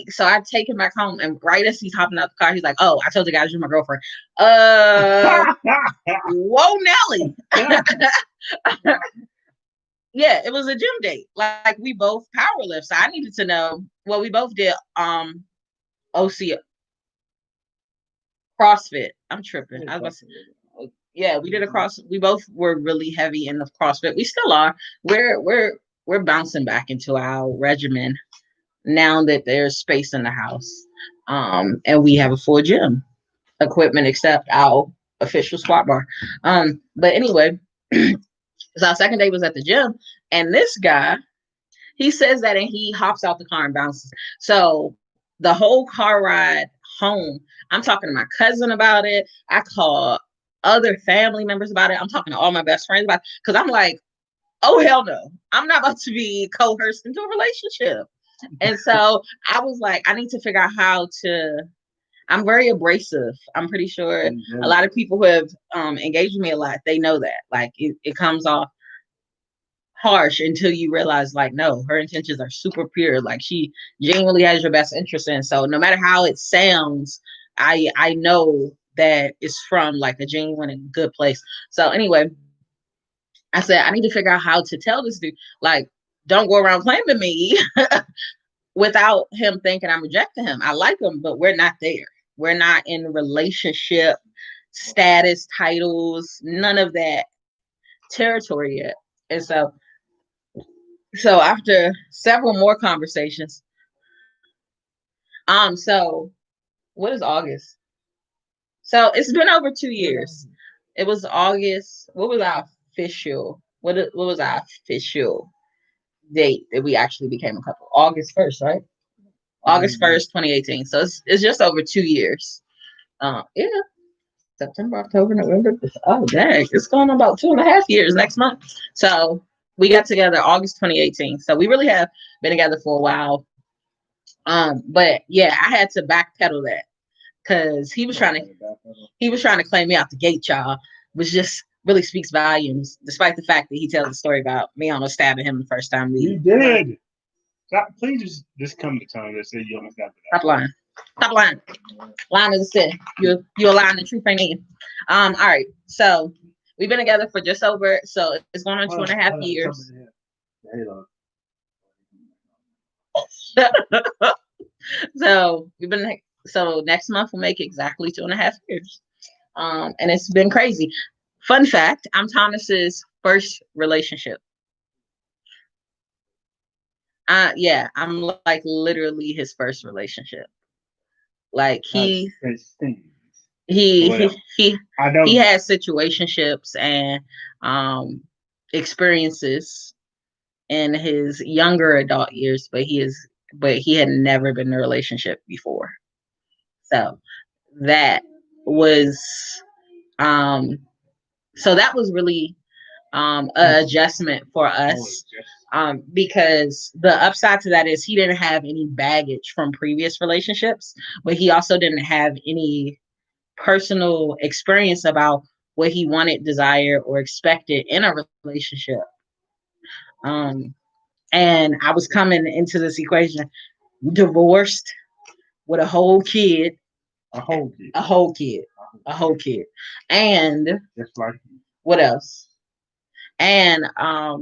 so I take him back home, and right as he's hopping out the car, he's like, "Oh, I told the guys you're my girlfriend." Whoa, Nelly. Yeah, it was a gym date. Like we both powerlift. So I needed to know. Well, we both did OC CrossFit. I'm tripping. I was about to say, yeah, we did we both were really heavy in the CrossFit. We still are. We're bouncing back into our regimen now that there's space in the house. And we have a full gym equipment except our official squat bar. But anyway, so our second day was at the gym, and this guy, he says that and he hops out the car and bounces. So the whole car ride home, I'm talking to my cousin about it. I call other family members about it. I'm talking to all my best friends about it because I'm like, oh hell no, I'm not about to be coerced into a relationship. And so I was like, I need to figure out how to. I'm very abrasive. I'm pretty sure a lot of people who have engaged with me a lot, they know that. Like it comes off harsh until you realize like no, her intentions are super pure. Like she genuinely has your best interest in. So no matter how it sounds, I know that it's from like a genuine and good place. So anyway, I said I need to figure out how to tell this dude like don't go around claiming me without him thinking I'm rejecting him. I like him, but we're not there. We're not in relationship status, titles, none of that territory yet. And so after several more conversations, so what is August? So it's been over 2 years. It was August. What was our official? What was our official date that we actually became a couple? August 1st, right? August 1st, 2018. So it's just over 2 years. Yeah, September, October, November. Oh, dang. It's going on about 2.5 years next month. So we got together August 2018. So we really have been together for a while. But yeah, I had to backpedal that because he was trying to claim me out the gate, y'all, which just really speaks volumes, despite the fact that he tells a story about me almost stabbing him the first time we. You did. Stop, please just come to time and say you almost got that. Stop lying. Stop lying. Lying is a sin. You're lying. The truth ain't in. All right. So we've been together for just over. So it's going on 2.5 years. So we've been. So next month we'll make exactly 2.5 years. And it's been crazy. Fun fact: I'm Thomas's first relationship. Yeah, I'm like literally his first relationship. Like he he had situationships and experiences in his younger adult years, but he had never been in a relationship before. So that was um so that was really adjustment for us. Because the upside to that is he didn't have any baggage from previous relationships, but he also didn't have any personal experience about what he wanted, desired, or expected in a relationship. Um, and I was coming into this equation divorced with a whole kid, A whole kid. a whole kid, a whole kid, and Just like what else? And a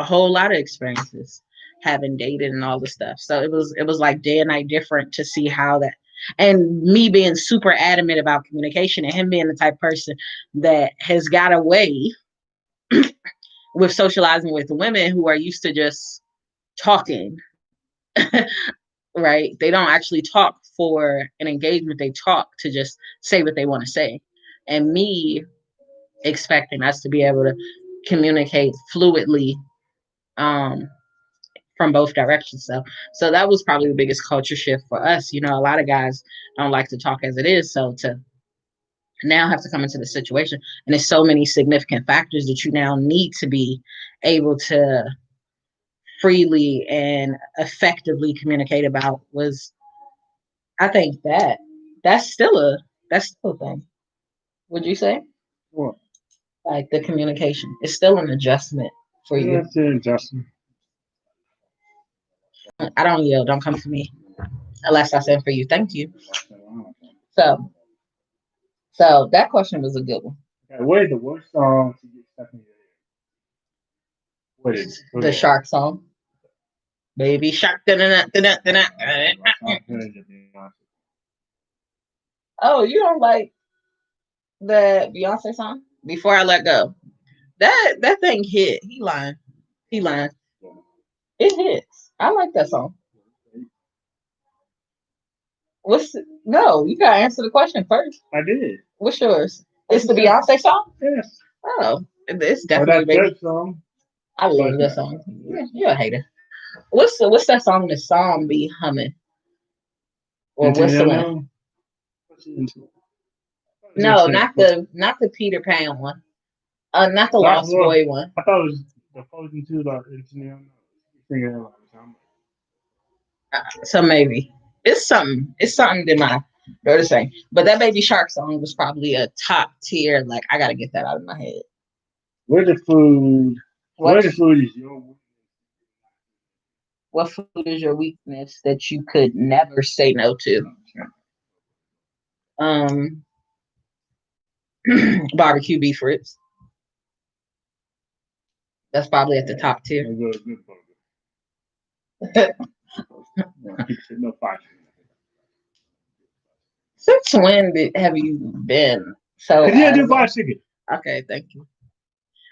whole lot of experiences having dated and all the stuff. So it was like day and night different to see how that, and me being super adamant about communication and him being the type of person that has got away with socializing with women who are used to just talking. Right? They don't actually talk for an engagement. They talk to just say what they want to say. And me expecting us to be able to communicate fluidly, um, from both directions. So that was probably the biggest culture shift for us. You know, a lot of guys don't like to talk as it is. So to now have to come into the situation, and there's so many significant factors that you now need to be able to freely and effectively communicate about, was, I think that's still a thing. Would you say? what? Like the communication is still an adjustment for Yeah, you. that's it, Justin. I don't yell, don't come for me unless I send for you. Thank you. So so that question was a good one. Okay, what is the worst song to get stuck in your head? What is it? What The is it? shark song. Baby shark. Da-da-da, da-da-da. I'm feeling to be honest. Oh, you don't like the Beyonce song? Before I let go. That thing hit. He lying. He lying. It hits. I like that song. No, you gotta answer the question first. I did. What's yours? I It's the just said Beyonce song? yes. Oh, it's Oh, definitely that's baby. that song. I But love that song. Yeah, you're a hater. What's that song the song be humming? Or into the whistling? unknown. What's it into? What's that No, saying? not the Peter Pan one. Not the Not Lost well. Boy one. I thought it was the Frozen 2, like into the unknown. Singing it all the time. So maybe it's something. It's something that my daughter saying. But that Baby Shark song was probably a top tier. Like I gotta get that out of my head. Where the food? Where What the food is your? what food is your weakness that you could never say no to? Um, barbecue beef ribs. That's probably at the top tier. Good no fight. Since when have you been so Cause you do adamant? fried chicken. Okay, thank you.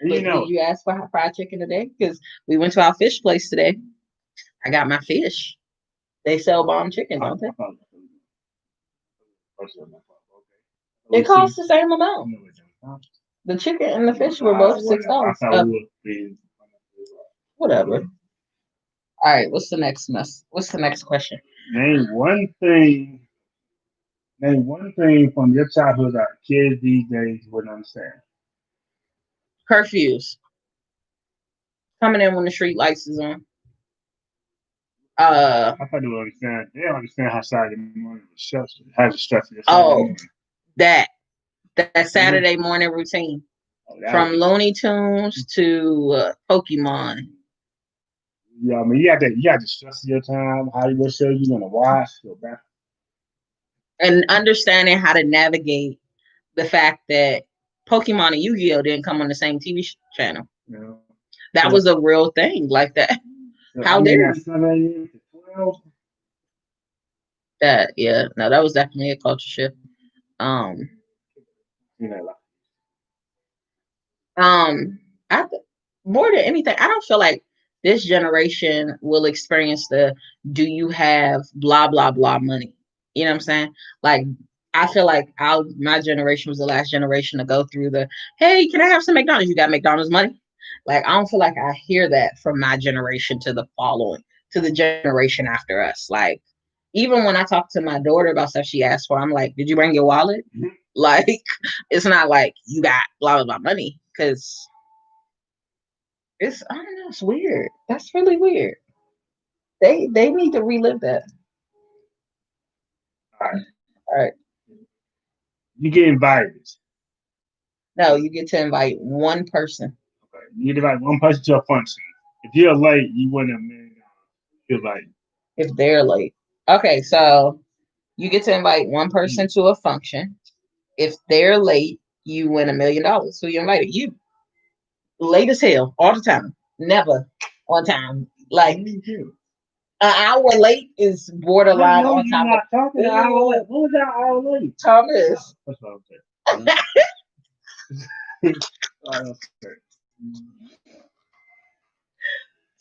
And you But know did it. you ask for fried chicken today? Because we went to our fish place today. I got my fish. They sell bomb chicken, don't they? It costs the same amount. The chicken and the fish were both $6. I thought we would be. Whatever. All right. What's the next mess? What's the next question? Name one thing. Name one thing from your childhood that kids these days wouldn't understand. Curfews coming in when the street lights is on. I thought they would understand. They don't understand how Saturday morning was stressful. How to stress your Saturday Oh, morning. that Saturday morning routine, Oh, from was, Looney Tunes to Pokemon. yeah, I mean, you got to stress your time. How what show you gonna watch? Go back. And understanding how to navigate the fact that Pokemon and Yu-Gi-Oh didn't come on the same TV channel. You know? That was a real thing like that. So, How dare that's you? 7 a.m. to 12. That, yeah, no, that was definitely a culture shift. Um, You know, like, um, more than anything, I don't feel like this generation will experience the "do you have blah blah blah" money. You know what I'm saying? Like, I feel like my generation was the last generation to go through the "hey, can I have some McDonald's? You got McDonald's money?" Like, I don't feel like I hear that from my generation to the generation after us. Like, even when I talk to my daughter about stuff she asked for, I'm like, "Did you bring your wallet?" mm-hmm. Like, it's not like you got blah blah blah money, because It's I don't know. It's weird. That's really weird. They need to relive that. All right. All right. You get invited. No, you get to invite one person Okay. You get invited one person to a function. If you're late, you win $1 million. You're like, if they're late. Okay, so you get to invite one person to a function. If they're late, you win $1 million. So you invited you late as hell all the time, never on time. Like me too. an hour late is I borderline know on you're time. not talking to hour Ooh, late. What was that hour late? Thomas, That's what I'm saying. Okay.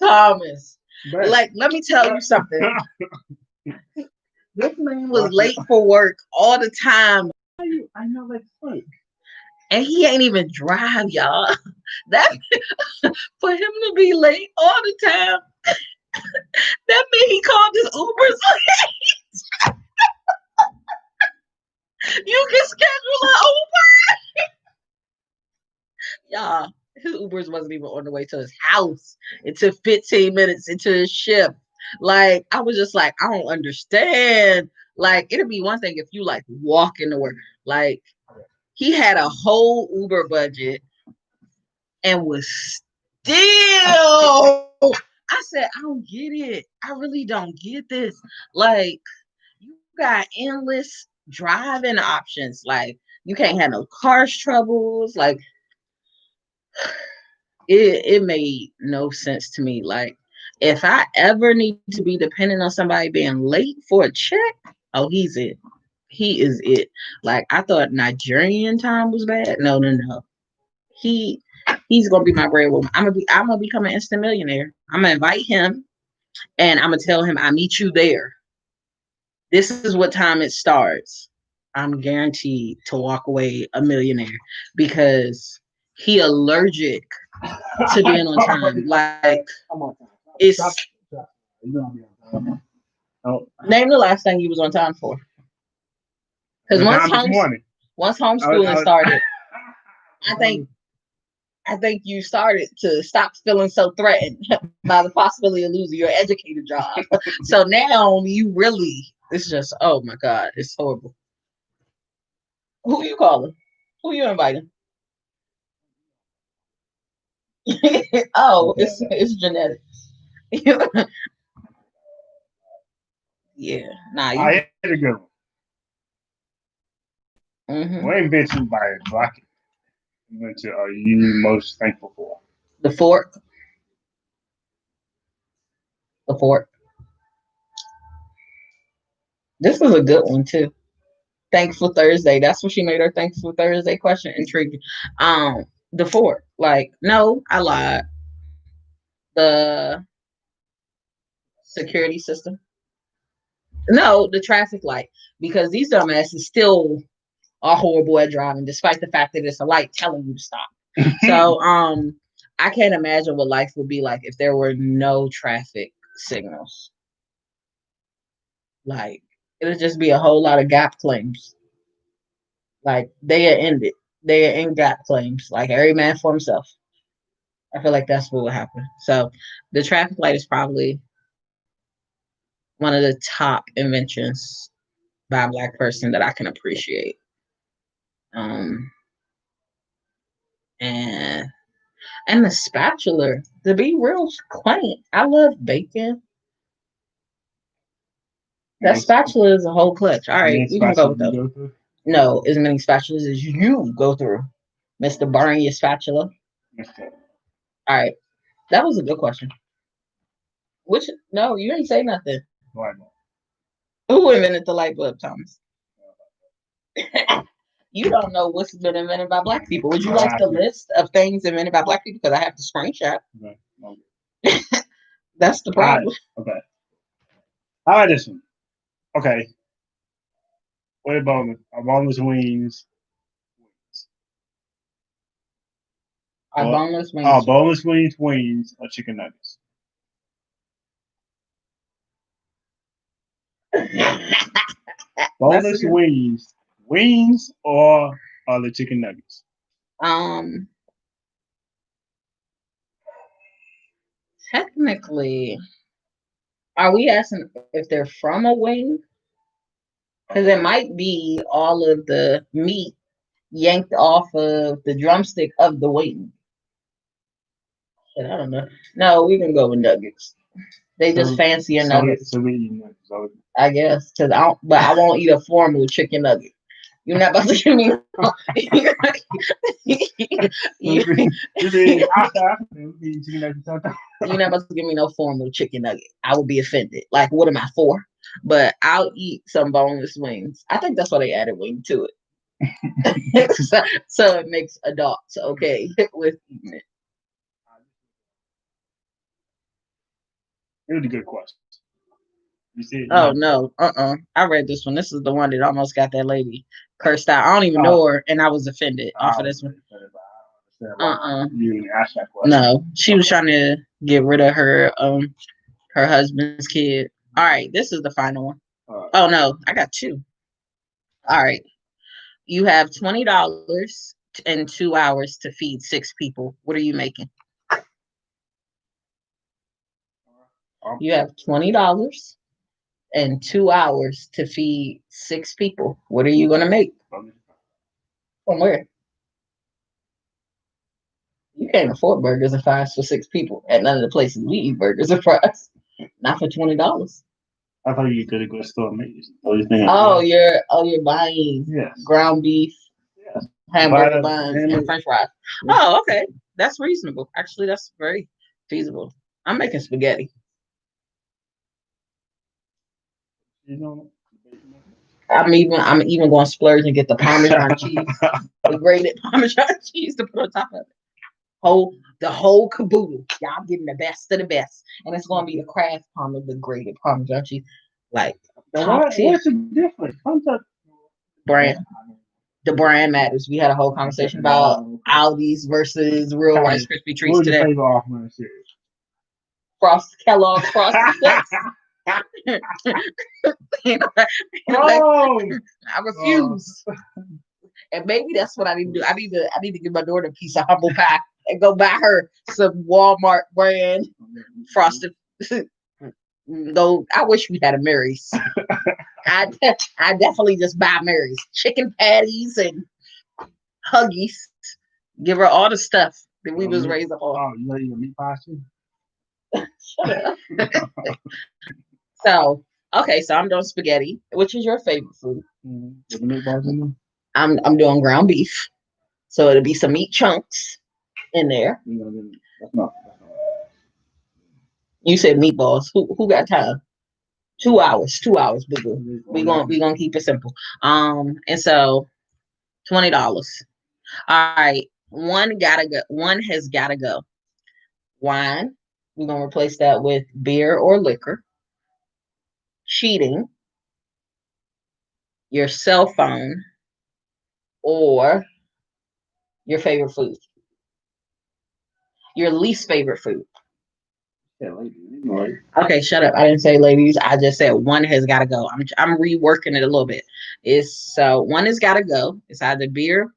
Thomas. But Like, let me tell you something. This man was watch it. late for work all the time, I know like fuck. and he ain't even drive, y'all. That for him to be late all the time, that means he called his Ubers. You can schedule an Uber. Y'all, his Ubers wasn't even on the way to his house. It took 15 minutes into his shift. Like, I was just like, I don't understand. Like, it'd be one thing if you like walk into work. Like, he had a whole Uber budget and was still. I said, I don't get it. I really don't get this. Like, you got endless driving options. Like, you can't have no cars troubles. Like, it made no sense to me. Like, if I ever need to be dependent on somebody being late for a check, oh, he's it. He is it. Like, I thought Nigerian time was bad. No, no, no. He's gonna be my breadwinner. I'm gonna become an instant millionaire. I'm gonna invite him and I'm gonna tell him I meet you there. This is what time it starts. I'm guaranteed to walk away a millionaire because he allergic to being on time. Like I'm on time. it's Stop. Stop. You know I'm on time. Oh, name the last thing you was on time for. Because on time this morning. once I homeschooling was, started, I think I think you started to stop feeling so threatened by the possibility of losing your educator job. So now you really, it's just, oh my God, it's horrible. Who you calling? Who you inviting? Oh, okay. it's genetic. Yeah, nah, you. I had a good one. Mm-hmm. What invention by a black inventor are you most thankful for? The fork, the fork. This is a good one too. Thankful Thursday. That's what she made her Thankful Thursday question intriguing. The fork. Like, no, I lied. The security system. No, the traffic light. Because these dumbasses still are horrible at driving, despite the fact that it's a light telling you to stop. So, I can't imagine what life would be like if there were no traffic signals. Like, it'll just be a whole lot of gap claims. Like, they are ended. They are in gap claims. Like, every man for himself. I feel like that's what would happen. So, the traffic light is probably one of the top inventions by a black person that I can appreciate. Um, and the spatula, to be real quaint. I love bacon. That Most spatula is a whole clutch. All right, main we're gonna go sponsor with you those. go to? No, as many spatulas as you go through, Mister Burn your spatula. Mr. All right, that was a good question. Which no, you didn't say nothing. Right. Who invented the light bulb, Thomas? You don't know what's been invented by black people. Would you like the list of things invented by black people? Because I have to screenshot. Okay. That's the All right. problem. Okay. All right, this one. Okay. What about boneless wings? Our Or boneless wings. boneless wings, or chicken nuggets? Boneless wings, or the chicken nuggets? um Technically, are we asking if they're from a wing? Because it might be all of the meat yanked off of the drumstick of the wing. Shit, I don't know. No, we can go with nuggets. They just fancier nuggets. So we eat nuggets. So I guess, because I don't, but I won't eat a formal chicken nugget. You're not about to give me. you, you're not about to give me no formal chicken nugget. I would be offended. Like, what am I for? But I'll eat some boneless wings. I think that's why they added wing to it. so it makes adults okay with eating it. It was a good question. You see, Oh no, I read this one. This is the one that almost got that lady cursed out. I don't even know her, and I was offended off of this one. You asked that question. No, she was trying to get rid of her husband's kid. All right, this is the final one. Oh no, I got two. All right, you have $20 and 2 hours to feed six people. What are you making? You have $20 and 2 hours to feed six people. What are you gonna make? From where? You can't afford burgers and fries for six people at none of the places we eat burgers and fries. Not for $20. I thought you could go to the store and make it. You're buying ground beef, hamburger buns, and French fries. Oh, okay, that's reasonable. Actually, that's very feasible. I'm making spaghetti. I'm even going to splurge and get the Parmesan cheese, the grated Parmesan cheese to put on top of it. The whole caboodle. Y'all getting the best of the best, and it's going to be the Kraft Parmesan, the grated Parmesan cheese. Like, what's the difference? Brand. The brand matters. We had a whole conversation about Aldi's versus real Rice Krispie treats today. Kellogg's Frosted Flakes. I refuse. And maybe that's what I need to do. I need to give my daughter a piece of humble pie and go buy her some Walmart brand frosted. Though I wish we had a Mary's. I definitely just buy Mary's chicken patties and Huggies. Give her all the stuff that we was raised up on. Oh, you know your meat pasta? So I'm doing spaghetti. Which is your favorite food? I'm doing ground beef. So it'll be some meat chunks in there. You said meatballs. Who got time? 2 hours. 2 hours, boo boo. We gonna keep it simple. And so $20. All right. One gotta go. One has gotta go. Wine. We're gonna replace that with beer or liquor. Cheating. Your cell phone. Or your favorite food. Your least favorite food. Okay, shut up. I didn't say ladies. I just said one has got to go. I'm reworking it a little bit. One has got to go. It's either beer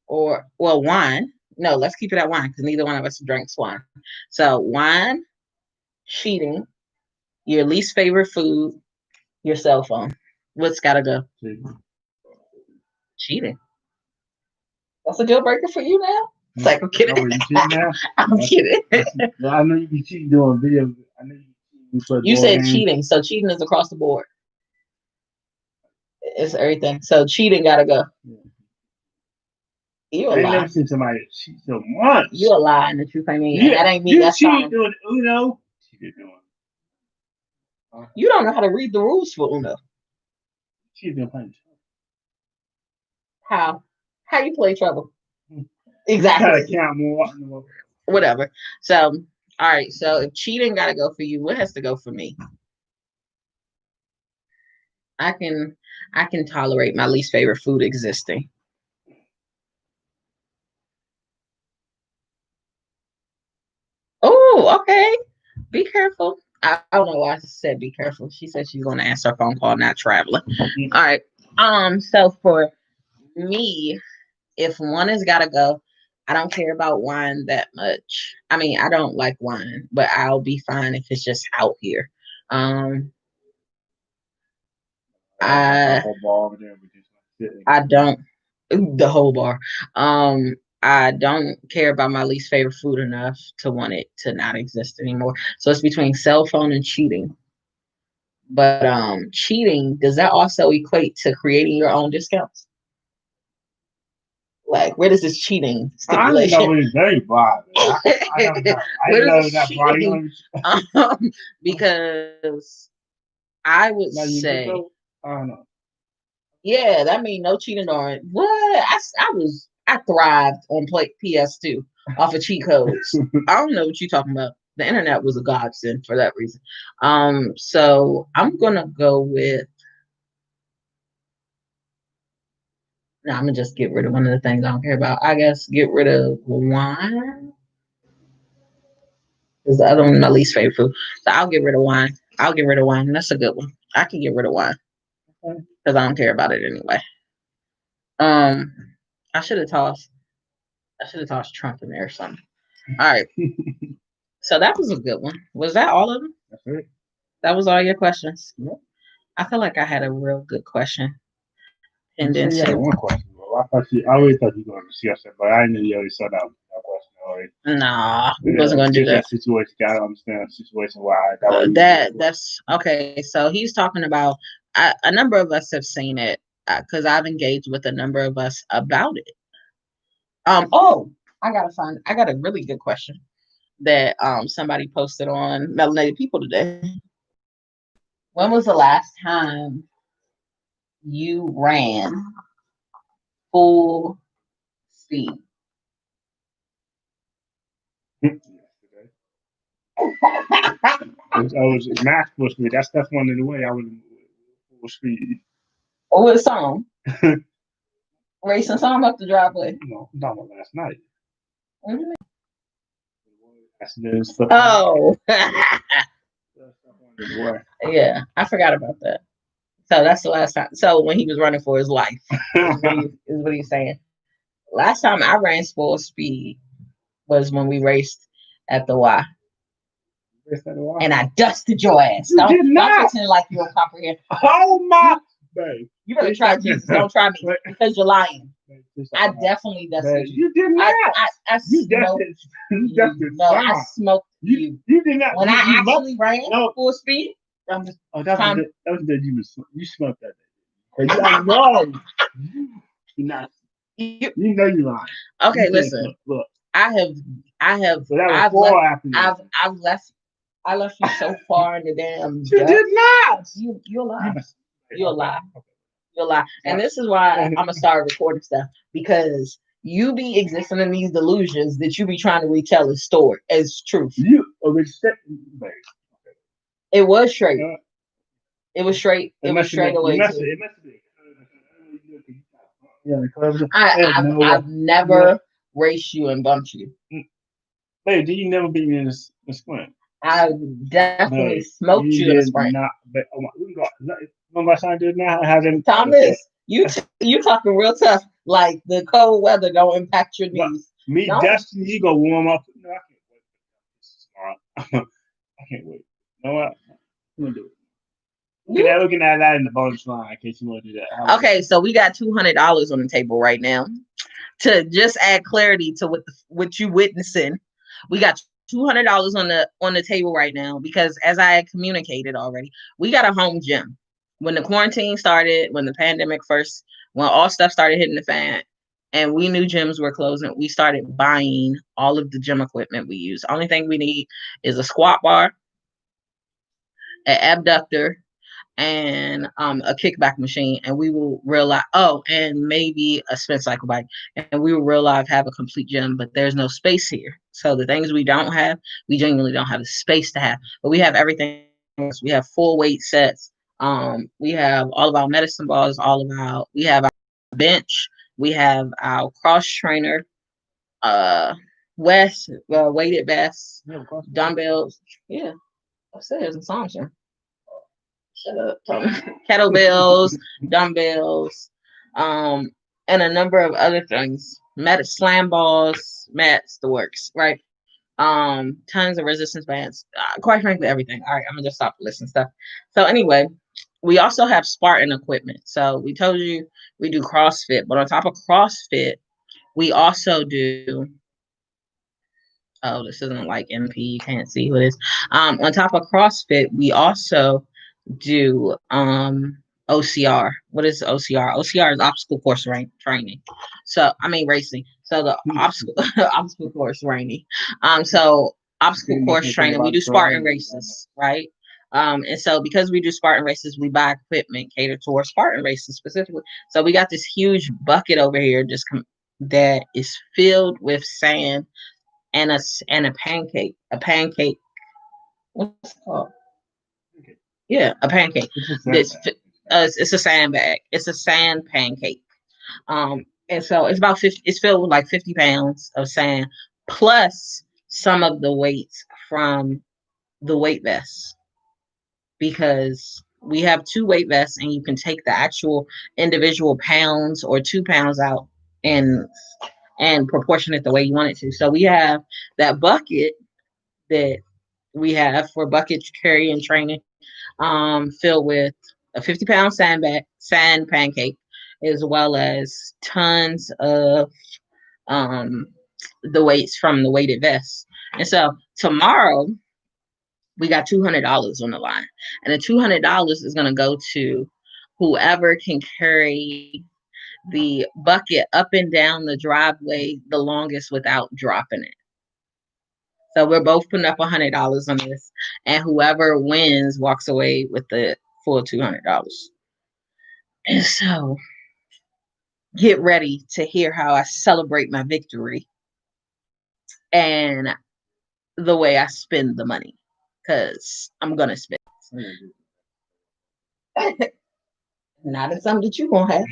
or wine. No, let's keep it at wine because neither one of us drinks wine. So wine, cheating, your least favorite food, your cell phone. What's got to go? Cheating. That's a deal breaker for you now. It's like, I'm kidding. I'm kidding. I know you be cheating doing video. I know you said cheating, so cheating is across the board. It's everything. So cheating gotta go. You a lie. I never seen somebody cheat so much. You a lie, and the truth ain't me. That ain't me. You that's cheat doing Uno. You don't know how to read the rules for Uno. She's been playing. How you play trouble? Exactly. Count more. Whatever. So, all right. So if cheating gotta go for you, what has to go for me? I can tolerate my least favorite food existing. Oh, okay. Be careful. I don't know why I said be careful. She said she's going to answer a phone call, not traveling. All right. So for me, if one has got to go, I don't care about wine that much. I mean, I don't like wine, but I'll be fine if it's just out here. Um, A I whole bar over there with just like sitting. I don't the whole bar. I don't care about my least favorite food enough to want it to not exist anymore. So it's between cell phone and cheating. But cheating, does that also equate to creating your own discounts? Like, where does this cheating I didn't know stipulation? it was very broad. I don't know. I Where didn't does know it this was that broad. You cheating? know, Because I would now you do say, know. I don't know. yeah, that means no cheating on what I thrived on play PS2 off of cheat codes. I don't know what you're talking about. The internet was a godsend for that reason. So I'm gonna go with. No, I'm gonna just get rid of one of the things I don't care about. I guess get rid of wine. Is the other one my least favorite food. So I'll get rid of wine. I'll get rid of wine. That's a good one. I can get rid of wine because I don't care about it anyway. Um, I should have tossed. I should have tossed Trump in there or something. All right. So that was a good one. Was that all of them? That's it. That was all your questions. Yep. I feel like I had a real good question. You And then said you had one question, bro. I always thought you were going to discuss it, but I didn't know you already saw that question already. nah, wasn't Yeah, gonna do just that. that situation. Gotta understand the situation why that way you That's okay. So he's talking about a number of us have seen it because I've engaged with a number of us about it. Oh, I got a really good question that somebody posted on Melanated People today. When was the last time you ran full speed? yesterday. I was math supposed to be. That's one in the way I was full speed. Or with some racing some up the driveway? No, I'm talking about last night. What do you mean? Accident stuff. Oh, Stuff on his way. yeah, I forgot about that. So that's the last time. So when he was running for his life, is what he's saying. Last time I ran full speed was when we raced at the Y, and I dusted your ass. You did not. Don't pretend like you don't comprehend. Oh my, babe. You better try Jesus. Don't try me because you're lying. I definitely dusted babe, you. You did not. I You smoked dusted. You dusted. no, I smoked you. You did not. When I actually ran no. full speed, Oh, that was the you smoked that day. I know. You not. You know you lying. Okay, you listen. Look. I have. So that was I've four left. after I've left. I left you so far in the damn. You did not. You'll lie. You'll lie. You'll lie. And this is why I'm gonna start recording stuff because you be existing in these delusions that you be trying to retell as story as truth. You It was straight. It was straight. It was straight away. I've never raced you and bumped you. Hey, did you never beat me in a sprint? I definitely smoked you in a sprint. Thomas, you talking real tough. Like the cold weather don't impact your knees. Me, Dustin, you go warm up. No, I can't wait. I can't wait. You know what? I'm gonna do it. We can add that in the bonus line in case you want to do that. Okay, so we got $200 on the table right now to just add clarity to what you witnessing. We got $200 on the table right now because as I had communicated already, we got a home gym. When the quarantine started, when the pandemic first, when all stuff started hitting the fan, and we knew gyms were closing, we started buying all of the gym equipment we use. Only thing we need is a squat bar, an abductor, and a kickback machine, and we will realize and maybe a spin cycle bike, and we will realize have a complete gym, but there's no space here. So the things we don't have, we genuinely don't have the space to have, but we have everything else. We have full weight sets. We have all of our medicine balls, we have our bench, we have our cross trainer, weighted vests, dumbbells. Yeah, upstairs in Samsung. Shut up, Tommy. Kettlebells, dumbbells, and a number of other things. slam balls, mats, the works, right? Tons of resistance bands. Quite frankly, everything. All right, I'm gonna just stop listing stuff. So anyway, we also have Spartan equipment. So we told you we do CrossFit, but on top of CrossFit, we also do. Oh, this isn't like MP. You can't see what it is. On top of CrossFit, we also do OCR. What is OCR? OCR is obstacle course training. So I mean racing. So the obstacle obstacle course training. So obstacle course training. We do Spartan races, right? And so because we do Spartan races, we buy equipment catered towards Spartan races specifically. So we got this huge bucket over here that is filled with sand and a pancake. A pancake. What's it called? Yeah, a pancake. It's a sandbag. It's a sand pancake. And so it's about 50. It's filled with like 50 pounds of sand plus some of the weights from the weight vests because we have two weight vests and you can take the actual individual pounds or 2 pounds out and proportion it the way you want it to. So we have that bucket that we have for bucket carry and training filled with a 50-pound sand pancake, as well as tons of um, the weights from the weighted vests. And so tomorrow we got $200 on the line, and the $200 is going to go to whoever can carry the bucket up and down the driveway the longest without dropping it. So we're both putting up $100 on this, and whoever wins walks away with the full $200. And so get ready to hear how I celebrate my victory and the way I spend the money, because I'm gonna spend it. Not in something that you're gonna have.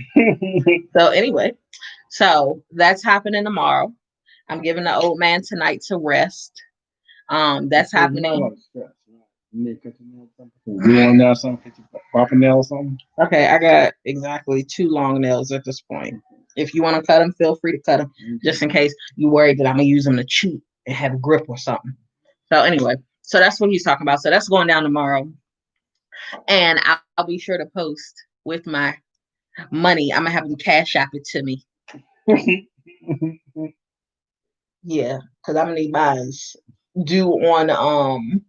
So anyway, so that's happening tomorrow. I'm giving the old man tonight to rest. That's happening. You want nail something? Pop a nail or something? Okay, I got exactly 2 long nails at this point. If you want to cut them, feel free to cut them, just in case you worried that I'm gonna use them to chew and have a grip or something. So anyway, so that's what he's talking about. So that's going down tomorrow, and I'll be sure to post with my money. I'm gonna have them cash app it to me. Yeah, because I'm gonna need mine due on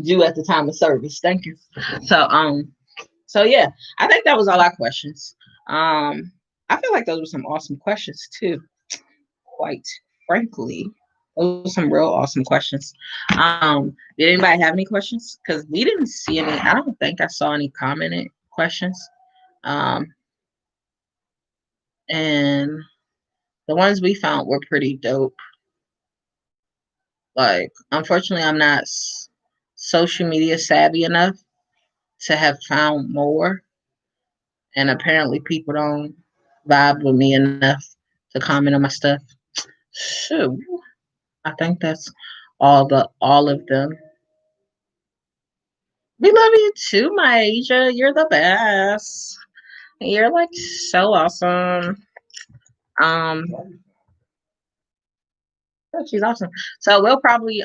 due at the time of service. Thank you. So so yeah, I think that was all our questions. I feel like those were some awesome questions too. Quite frankly, those were some real awesome questions. Did anybody have any questions? Because we didn't see any. I don't think I saw any commented questions. Um, and the ones we found were pretty dope. Like, unfortunately, I'm not social media savvy enough to have found more, and apparently, people don't vibe with me enough to comment on my stuff. Shoot, I think that's all of them. We love you too, my Asia. You're the best. You're like so awesome. Um, she's awesome. So we'll probably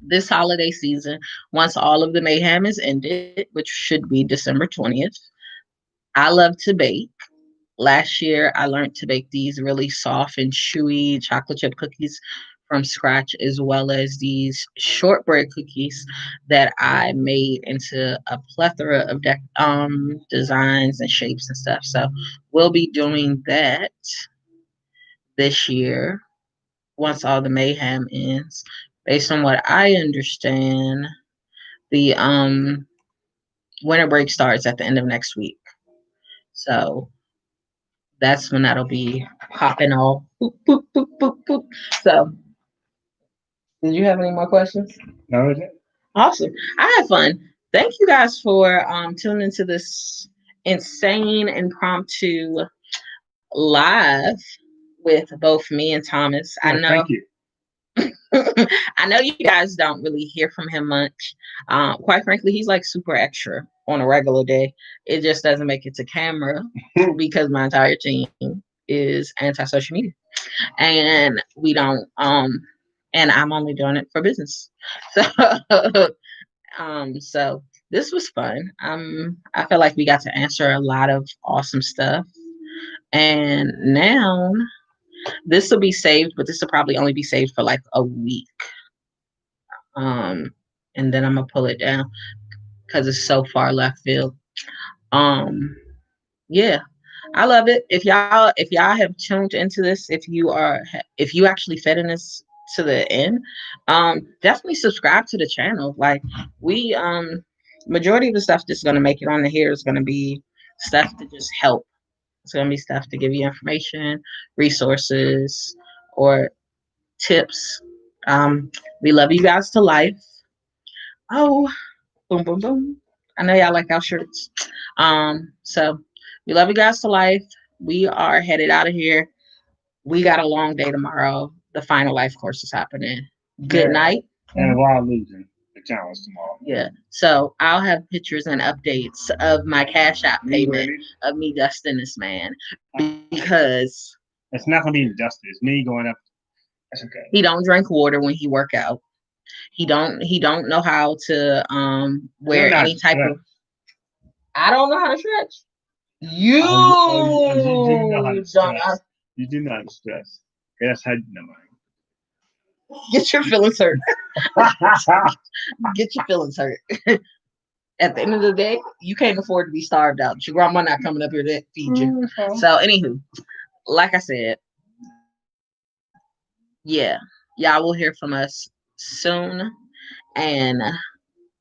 this holiday season, once all of the mayhem is ended, which should be December 20th. I love to bake. Last year, I learned to bake these really soft and chewy chocolate chip cookies from scratch, as well as these shortbread cookies that I made into a plethora of designs and shapes and stuff. So we'll be doing that this year once all the mayhem ends. Based on what I understand, the winter break starts at the end of next week. So that's when that'll be popping all boop, boop, boop, boop, boop. So did you have any more questions? No, Awesome. I had fun. Thank you guys for tuning into this insane impromptu live with both me and Thomas. I know. Thank you. I know you guys don't really hear from him much. Quite frankly, he's like super extra on a regular day. It just doesn't make it to camera because my entire team is anti-social media, and we don't. And I'm only doing it for business. So, so this was fun. I feel like we got to answer a lot of awesome stuff, and now this will be saved, but this will probably only be saved for like a week. Um, and then I'm gonna pull it down because it's so far left field. Um, yeah, I love it. If y'all have tuned into this, if you actually fed in this to the end, definitely subscribe to the channel. Like we majority of the stuff that's gonna make it on the here is gonna be stuff to just help. It's gonna be stuff to give you information, resources, or tips. We love you guys to life. Oh, boom, boom, boom. I know y'all like our shirts. So we love you guys to life. We are headed out of here. We got a long day tomorrow. The final life course is happening. Good night. And while losing the challenge tomorrow. Yeah. So I'll have pictures and updates of my Cash App payment of me dusting this man because it's not gonna be injustice. Me going up. That's okay. He don't drink water when he work out. He don't know how to wear any type of. I don't know how to stretch. You do know how to stress. You do know how to stress. That's how you know. Get your feelings hurt. Get your feelings hurt. At the end of the day, you can't afford to be starved out. Your grandma not coming up here to feed you. So, anywho, like I said, yeah, y'all will hear from us soon, and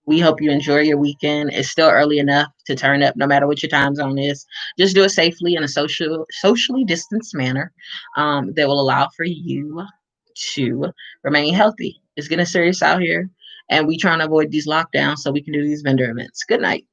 we hope you enjoy your weekend. It's still early enough to turn up, no matter what your time zone is. Just do it safely in a socially distanced manner that will allow for you to remain healthy. It's getting serious out here, and we trying to avoid these lockdowns so we can do these vendor events. Good night.